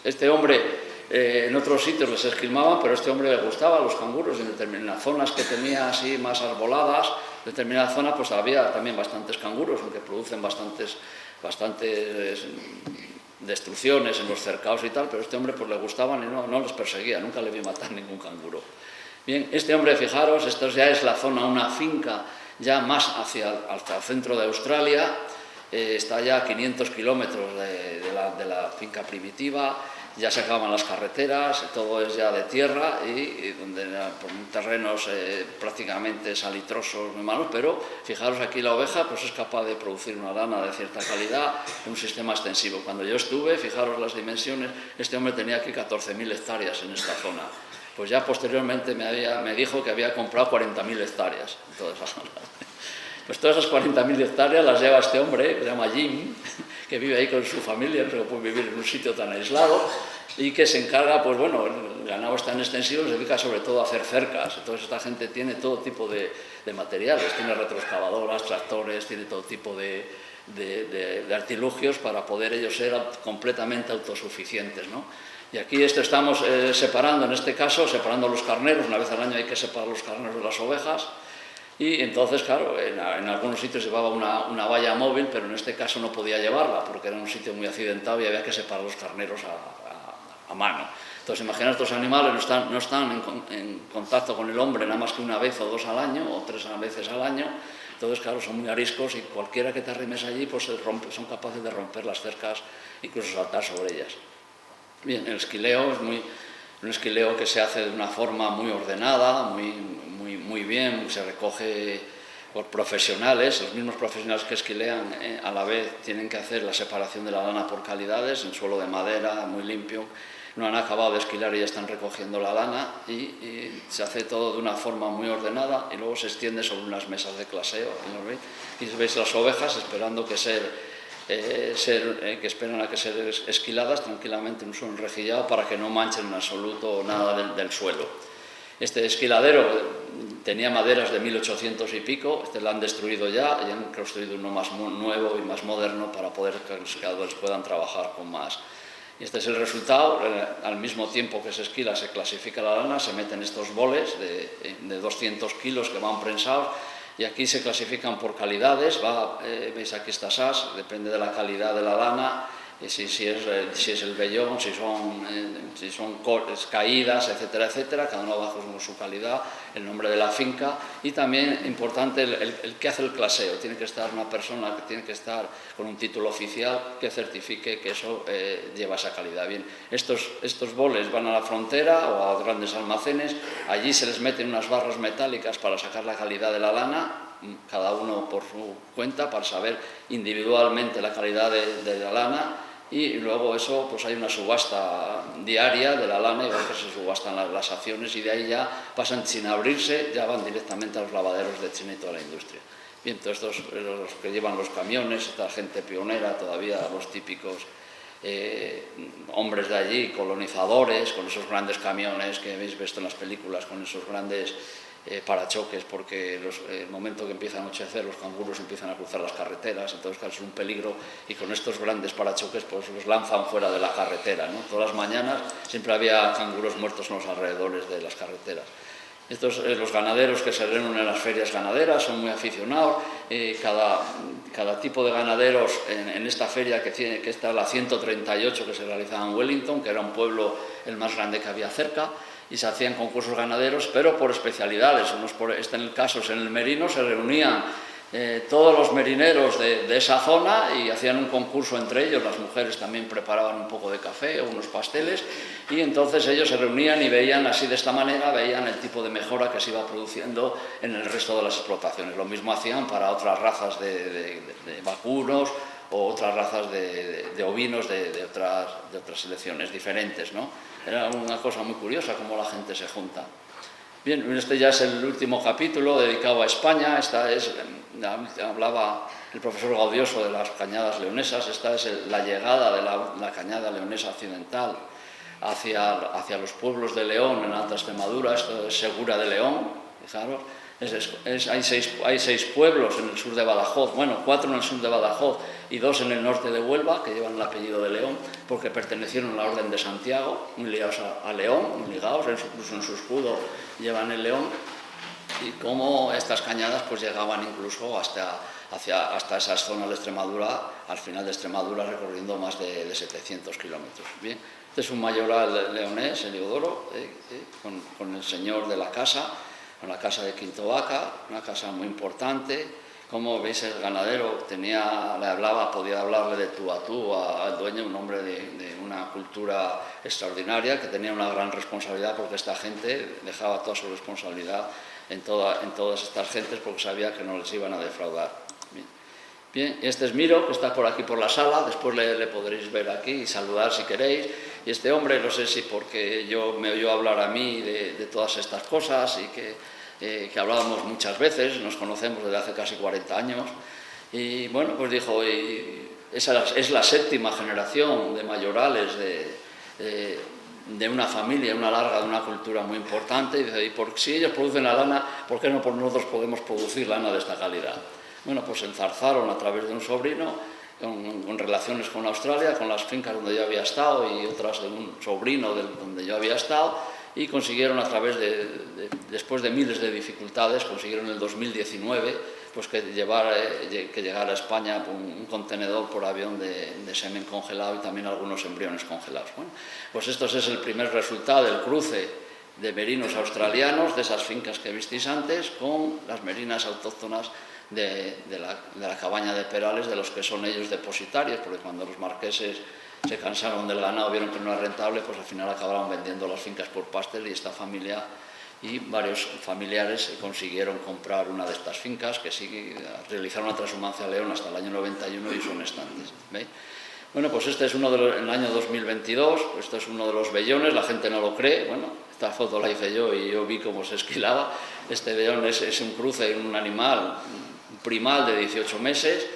Este hombre en otros sitios les esquilmaban, pero a este hombre le gustaban los canguros. En determinadas zonas que tenía así más arboladas, en determinadas zonas pues había también bastantes canguros, aunque producen bastantes destrucciones en los cercados y tal, pero a este hombre pues le gustaban y no los perseguía, nunca le vi matar ningún canguro. Bien, este hombre, fijaros, esto ya es la zona, una finca ya más hacia el centro de Australia, está ya a 500 kilómetros de la finca primitiva, ya se acaban las carreteras, todo es ya de tierra y donde por terrenos prácticamente salitrosos, muy malos, pero fijaros aquí la oveja pues es capaz de producir una lana de cierta calidad en un sistema extensivo. Cuando yo estuve, fijaros las dimensiones, este hombre tenía aquí 14.000 hectáreas en esta zona. Pues ya posteriormente me dijo que había comprado 40.000 hectáreas en toda esa zona. Pues todas esas 40.000 hectáreas las lleva este hombre, que se llama Jim, que vive ahí con su familia, no se puede vivir en un sitio tan aislado, y que se encarga, pues bueno, el ganado está en extensivo, se dedica sobre todo a hacer cercas. Entonces esta gente tiene todo tipo de materiales, tiene retroexcavadoras, tractores, tiene todo tipo de artilugios para poder ellos ser completamente autosuficientes, ¿no? Y aquí estamos separando, en este caso, separando los carneros. Una vez al año hay que separar los carneros de las ovejas. Y entonces, claro, en algunos sitios llevaba una valla móvil, pero en este caso no podía llevarla porque era un sitio muy accidentado y había que separar los carneros a mano. Entonces, imaginaos, estos animales no están en contacto con el hombre nada más que una vez o dos al año, o 3 veces al año. Entonces, claro, son muy ariscos y cualquiera que te arrimes allí, pues son capaces de romper las cercas, incluso saltar sobre ellas. Bien, el esquileo es un esquileo que se hace de una forma muy ordenada, muy bien, se recoge por profesionales. Los mismos profesionales que esquilean a la vez tienen que hacer la separación de la lana por calidades, en suelo de madera, muy limpio. No han acabado de esquilar y ya están recogiendo la lana y se hace todo de una forma muy ordenada y luego se extiende sobre unas mesas de claseo. Y veis las ovejas esperando que esperan a que ser esquiladas tranquilamente en un suelo enrejillado para que no manchen en absoluto nada del suelo. Este esquiladero tenía maderas de 1800 y pico, lo han destruido ya y han construido uno más nuevo y más moderno para poder que los esquiladores puedan trabajar con más. Y este es el resultado. Al mismo tiempo que se esquila, se clasifica la lana, se meten estos boles de 200 kilos que van prensados. Y aquí se clasifican por calidades, veis aquí estas as, depende de la calidad de la lana, si es el vellón, si son caídas, etcétera, etcétera, cada uno bajo su calidad, el nombre de la finca y también importante el que hace el claseo. Tiene que estar una persona que tiene que estar con un título oficial que certifique que eso lleva esa calidad. Bien, estos boles van a la frontera o a grandes almacenes, allí se les meten unas barras metálicas para sacar la calidad de la lana, cada uno por su cuenta, para saber individualmente la calidad de la lana, y luego eso, pues hay una subasta diaria de la lana, igual que se subastan las acciones, y de ahí ya pasan sin abrirse, ya van directamente a los lavaderos de China y toda la industria. Bien, todos estos los que llevan los camiones, esta gente pionera, todavía los típicos hombres de allí, colonizadores, con esos grandes camiones que habéis visto en las películas, con esos grandes parachoques, porque el momento que empieza a anochecer los canguros empiezan a cruzar las carreteras, entonces claro, es un peligro, y con estos grandes parachoques pues los lanzan fuera de la carretera, ¿no? Todas las mañanas siempre había canguros muertos en los alrededores de las carreteras. Los ganaderos que se reúnen en las ferias ganaderas son muy aficionados. Cada tipo de ganaderos en esta feria, que está la 138 que se realizaba en Wellington, que era un pueblo el más grande que había cerca, y se hacían concursos ganaderos, pero por especialidades. En el caso, en el merino, se reunían todos los merineros de esa zona y hacían un concurso entre ellos. Las mujeres también preparaban un poco de café o unos pasteles, y entonces ellos se reunían y veían así, de esta manera, veían el tipo de mejora que se iba produciendo en el resto de las explotaciones. Lo mismo hacían para otras razas de vacunos o otras razas de ovinos de otras selecciones diferentes, ¿no? Era una cosa muy curiosa cómo la gente se junta. Bien, este ya es el último capítulo dedicado a España. Esta es hablaba el profesor Gaudioso de las cañadas leonesas. Esta es la llegada de la cañada leonesa occidental hacia los pueblos de León, en Alta Extremadura. Esto es Segura de León, fijaros. Hay 6 pueblos en el sur de Badajoz, bueno, 4 en el sur de Badajoz y 2 en el norte de Huelva, que llevan el apellido de León, porque pertenecieron a la Orden de Santiago, muy ligados a León, muy ligados, incluso en su escudo llevan el león, y cómo estas cañadas pues llegaban incluso hasta esas zonas de Extremadura, al final de Extremadura, recorriendo más de 700 kilómetros. Bien, este es un mayoral leonés, Heliodoro, con el señor de la casa, con la casa de Quinto Vaca, una casa muy importante. Como veis, el ganadero podía hablarle de tú a tú al dueño, un hombre de una cultura extraordinaria, que tenía una gran responsabilidad, porque esta gente dejaba toda su responsabilidad en todas estas gentes, porque sabía que no les iban a defraudar. Bien, este es Miro, que está por aquí por la sala, después le podréis ver aquí y saludar si queréis. Y este hombre, no sé si porque me oyó hablar a mí de todas estas cosas y que hablábamos muchas veces, nos conocemos desde hace casi 40 años, y bueno, pues dijo, esa es la 7ª generación de mayorales de una familia, una larga, de una cultura muy importante, y dice, si ellos producen la lana, ¿por qué no nosotros podemos producir lana de esta calidad? Bueno, pues se enzarzaron a través de un sobrino, con relaciones con Australia, con las fincas donde yo había estado y otras de un sobrino donde yo había estado, y consiguieron después de miles de dificultades, consiguieron en el 2019 pues que llegara a España un contenedor por avión de semen congelado y también algunos embriones congelados. Bueno, pues esto es el primer resultado del cruce de merinos australianos, de esas fincas que visteis antes, con las merinas autóctonas de la cabaña de Perales, de los que son ellos depositarios, porque cuando los marqueses se cansaron del ganado, vieron que no era rentable, pues al final acabaron vendiendo las fincas por pastel, y esta familia y varios familiares consiguieron comprar una de estas fincas, que sí realizaron una transhumancia a León hasta el año 91 y son estantes. ¿Veis? Bueno, pues este es en el año 2022, esto es uno de los vellones, la gente no lo cree, bueno, esta foto la hice yo y yo vi cómo se esquilaba. Este vellón es un cruce en un animal primal de 18 meses,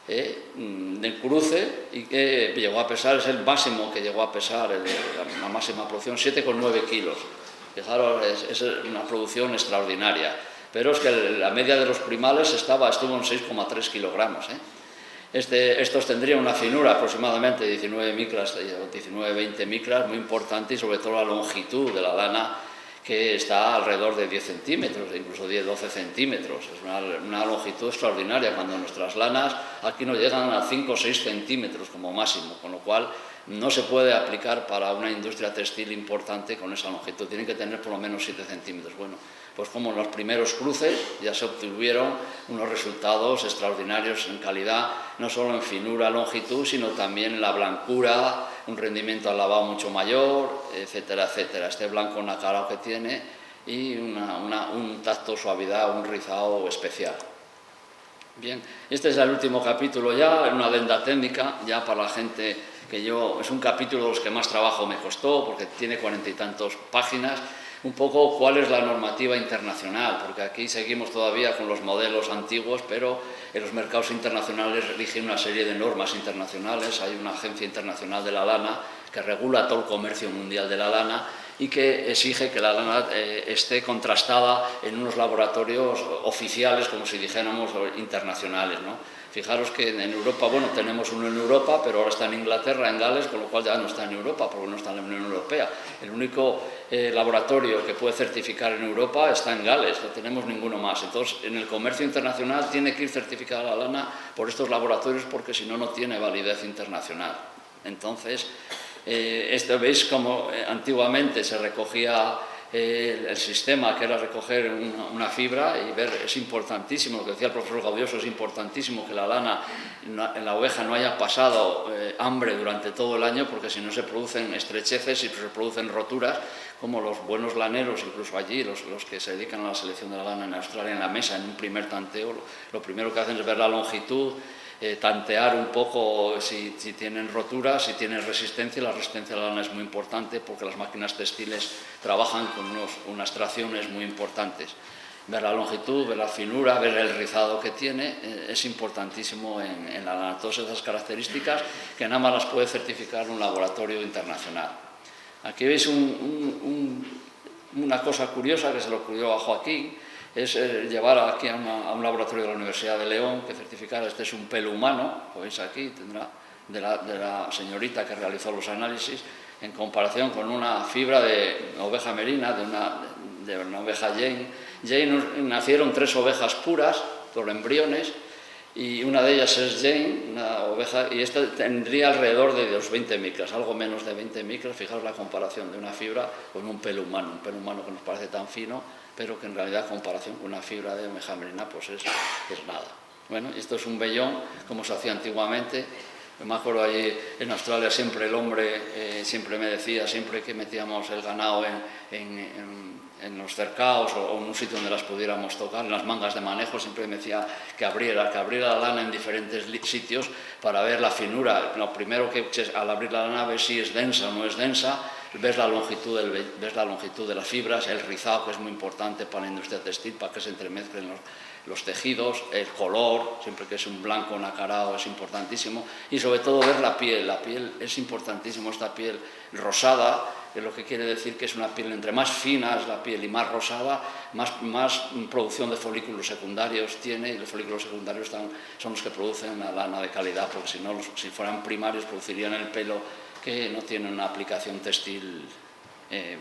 de cruce, y que llegó a pesar, es el máximo que llegó a pesar, la máxima producción, 7,9 kilos. Fijaros, es una producción extraordinaria, pero es que la media de los primales estuvo en 6,3 kilogramos. Estos tendrían una finura aproximadamente de 19 micras, 19-20 micras, muy importante, y sobre todo la longitud de la lana, que está alrededor de 10 centímetros, incluso 10-12 centímetros. Es una longitud extraordinaria, cuando nuestras lanas aquí no llegan a 5 o 6 centímetros como máximo, con lo cual no se puede aplicar para una industria textil importante con esa longitud, tienen que tener por lo menos 7 centímetros. Bueno, pues como en los primeros cruces ya se obtuvieron unos resultados extraordinarios en calidad, no solo en finura, longitud, sino también en la blancura, un rendimiento al lavado mucho mayor, etcétera, etcétera. Este blanco nacarao que tiene y un tacto, suavidad, un rizado especial. Bien, este es el último capítulo ya, una adenda técnica, ya para la gente es un capítulo de los que más trabajo me costó, porque tiene 40 y tantos páginas, un poco cuál es la normativa internacional, porque aquí seguimos todavía con los modelos antiguos, pero en los mercados internacionales rigen una serie de normas internacionales. Hay una agencia internacional de la lana que regula todo el comercio mundial de la lana y que exige que la lana esté contrastada en unos laboratorios oficiales, como si dijéramos, internacionales, ¿no? Fijaros que en Europa, bueno, tenemos uno en Europa, pero ahora está en Inglaterra, en Gales, con lo cual ya no está en Europa, porque no está en la Unión Europea. El único laboratorio que puede certificar en Europa está en Gales, no tenemos ninguno más. Entonces, en el comercio internacional tiene que ir certificada la lana por estos laboratorios, porque si no, no tiene validez internacional. Entonces, esto veis como antiguamente se recogía el sistema, que era recoger una fibra y ver, es importantísimo, lo que decía el profesor Gaudioso, es importantísimo que la lana en la oveja no haya pasado hambre durante todo el año, porque si no se producen estrecheces y se producen roturas, como los buenos laneros, incluso allí, los que se dedican a la selección de la lana en Australia, en la mesa, en un primer tanteo, lo primero que hacen es ver la longitud, tantear un poco si tienen roturas, si tienen resistencia. La resistencia de la lana es muy importante porque las máquinas textiles trabajan con unas tracciones muy importantes. ver la longitud, ver la finura, ver el rizado que tiene, es importantísimo en la lana. Todas esas características que nada más las puede certificar un laboratorio internacional. Aquí veis una cosa curiosa que se le ocurrió a Joaquín, es llevar aquí a un laboratorio de la Universidad de León que certificara, este es un pelo humano, lo veis aquí, tendrá de la señorita que realizó los análisis, en comparación con una fibra de oveja merina, de una oveja Jane. Jane nacieron 3 ovejas puras, por embriones, y una de ellas es Jane, una oveja, y esta tendría alrededor de los 20 micras, algo menos de 20 micras. Fijaos la comparación de una fibra con un pelo humano que nos parece tan fino, pero que en realidad, en comparación con una fibra de oveja merina, pues es nada. Bueno, esto es un vellón, como se hacía antiguamente. Me acuerdo allí en Australia, siempre el hombre siempre me decía, siempre que metíamos el ganado en los cercados o en un sitio donde las pudiéramos tocar, en las mangas de manejo, siempre me decía que abriera la lana en diferentes sitios para ver la finura. Lo primero que al abrir la lana, ves si es densa o no es densa, ves la longitud de las fibras, el rizado, que es muy importante para la industria textil, para que se entremezclen los tejidos, el color, siempre que es un blanco nacarado es importantísimo, y sobre todo ver la piel. La piel es importantísimo, esta piel rosada, que lo que quiere decir que es una piel, entre más fina es la piel y más rosada, más producción de folículos secundarios tiene, y los folículos secundarios son los que producen la lana de calidad, porque si fueran primarios producirían el pelo, que no tiene una aplicación textil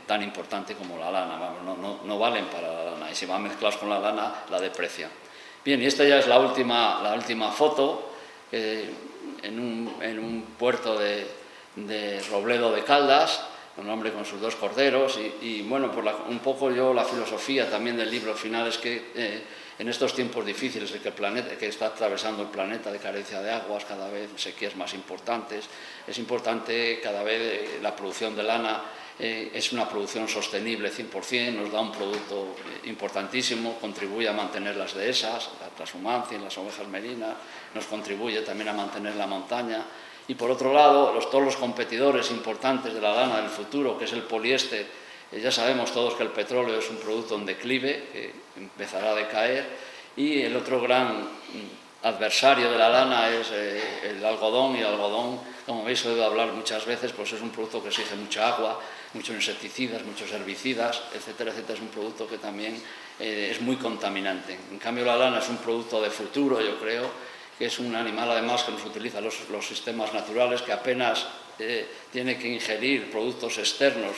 tan importante como la lana. Vamos, no valen para la lana, y si van mezclados con la lana la deprecian. Bien, y esta ya es la última foto, en un puerto de Robledo de Caldas, un hombre con sus 2 corderos, y bueno, un poco la filosofía también del libro final es que en estos tiempos difíciles que está atravesando el planeta, de carencia de aguas, cada vez sequías más importantes, es importante cada vez la producción de lana. Es una producción sostenible 100%, nos da un producto importantísimo, contribuye a mantener las dehesas, la transhumancia en las ovejas merinas, nos contribuye también a mantener la montaña. Y por otro lado, todos los competidores importantes de la lana del futuro, que es el poliéster, ya sabemos todos que el petróleo es un producto en declive, que empezará a decaer, y el otro gran adversario de la lana es el algodón, y el algodón, como habéis oído hablar muchas veces, pues es un producto que exige mucha agua, muchos insecticidas, muchos herbicidas, etcétera, etcétera. Es un producto que también es muy contaminante. En cambio, la lana es un producto de futuro, yo creo, que es un animal además que nos utiliza los sistemas naturales, que apenas tiene que ingerir productos externos,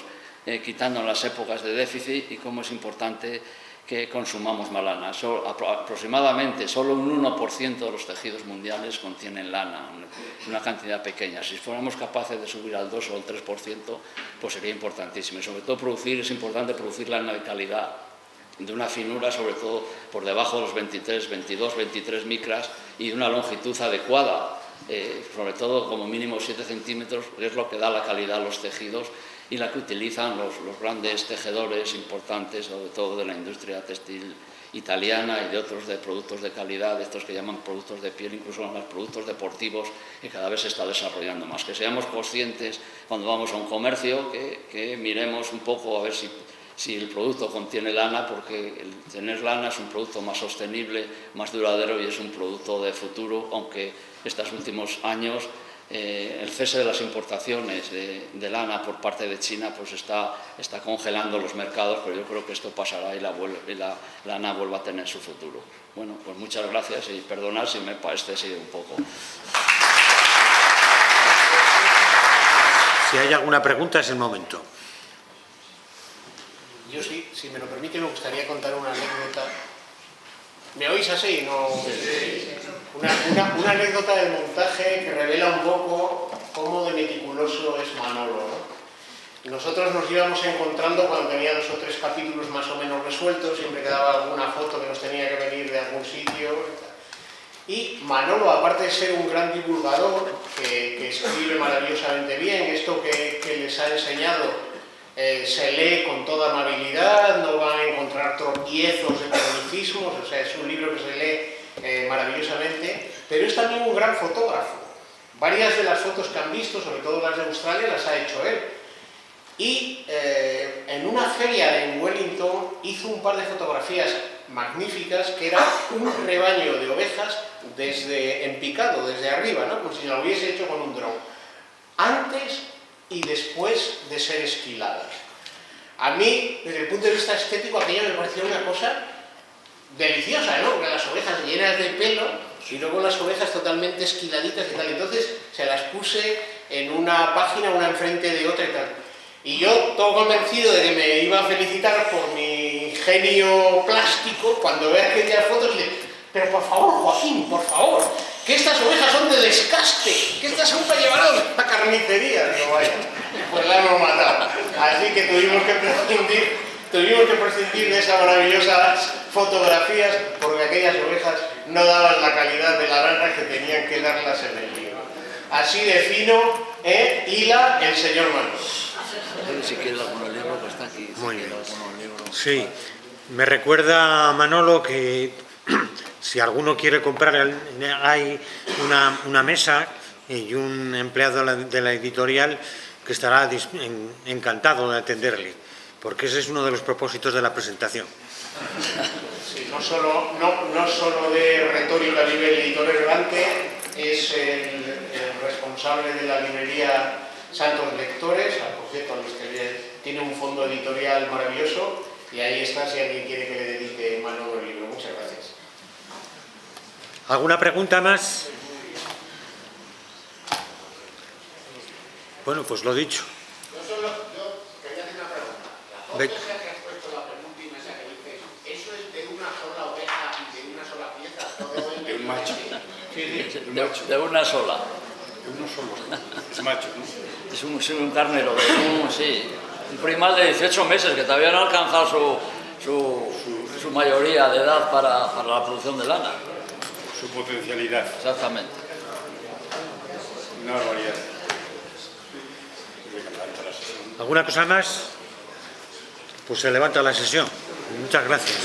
quitando en las épocas de déficit, y cómo es importante que consumamos más lana. Aproximadamente solo un 1% de los tejidos mundiales contienen lana, una cantidad pequeña. Si fuéramos capaces de subir al 2 o al 3%, pues sería importantísimo. Y sobre todo es importante producir lana de calidad, de una finura sobre todo por debajo de los 22, 23 micras, y de una longitud adecuada, sobre todo como mínimo 7 centímetros, que es lo que da la calidad a los tejidos, y la que utilizan los grandes tejedores importantes, sobre todo de la industria textil italiana y de otros de productos de calidad, de estos que llaman productos de piel, incluso los productos deportivos, que cada vez se está desarrollando más. Que seamos conscientes cuando vamos a un comercio, que miremos un poco a ver si el producto contiene lana, porque el tener lana es un producto más sostenible, más duradero, y es un producto de futuro, aunque estos últimos años el cese de las importaciones de lana por parte de China pues está congelando los mercados, pero yo creo que esto pasará y la lana vuelva a tener su futuro. Bueno, pues muchas gracias, y perdonad si me parece así un poco. Si hay alguna pregunta es el momento. Yo sí, si me lo permite, me gustaría contar una anécdota. ¿Me oís así? No. Una anécdota del montaje que revela un poco cómo de meticuloso es Manolo, ¿no? Nosotros nos íbamos encontrando cuando tenía 2 o 3 capítulos más o menos resueltos, siempre quedaba alguna foto que nos tenía que venir de algún sitio. Y Manolo, aparte de ser un gran divulgador, que escribe maravillosamente bien, esto que les ha enseñado se lee con toda amabilidad, no van a encontrar tropiezos de tecnicismos, o sea, es un libro que se lee maravillosamente, pero es también un gran fotógrafo. Varias de las fotos que han visto, sobre todo las de Australia, las ha hecho él. Y en una feria en Wellington hizo un par de fotografías magníficas, que era un rebaño de ovejas en picado, desde arriba, ¿no? Como si lo hubiese hecho con un dron, antes y después de ser esquiladas. A mí, desde el punto de vista estético, aquello me parecía una cosa deliciosa, ¿no? Porque las ovejas llenas de pelo y luego las ovejas totalmente esquiladitas y tal. Entonces se las puse en una página, una enfrente de otra y tal. Y yo, todo convencido de que me iba a felicitar por mi genio plástico, cuando ve aquellas fotos, le digo, pero por favor, Joaquín, por favor, que estas ovejas son de descaste, que estas son para llevarlas a la carnicería. Digo, vaya, pues la hemos matado. Así que tuvimos que prescindir de esas maravillosas fotografías, porque aquellas ovejas no daban la calidad de la lana que tenían que darlas en el libro. Así de fino, hila el señor Manolo. Si quiere algún libro, pues está aquí. Muy bien. Sí, me recuerda, Manolo, que si alguno quiere comprar, hay una mesa y un empleado de la editorial que estará encantado de atenderle, porque ese es uno de los propósitos de la presentación. Sí, no solo de retórica a nivel editorial relevante, es el responsable de la librería Santos Lectores, por cierto, a los que tiene un fondo editorial maravilloso, y ahí está si alguien quiere que le dedique Manolo el libro. Muchas gracias. ¿Alguna pregunta más? Bueno, pues lo dicho. Yo quería hacer una pregunta. La foto esa que has puesto, la penúltima esa que dices, ¿eso es de una sola oveja y de una sola pieza? De un macho. De una sola. De uno solo. Es macho, ¿no? Es un carnero, un primal de 18 meses que todavía no ha alcanzado su mayoría de edad para la producción de lana. Su potencialidad. Exactamente. Una barbaridad. ¿Alguna cosa más? Pues se levanta la sesión. Muchas gracias.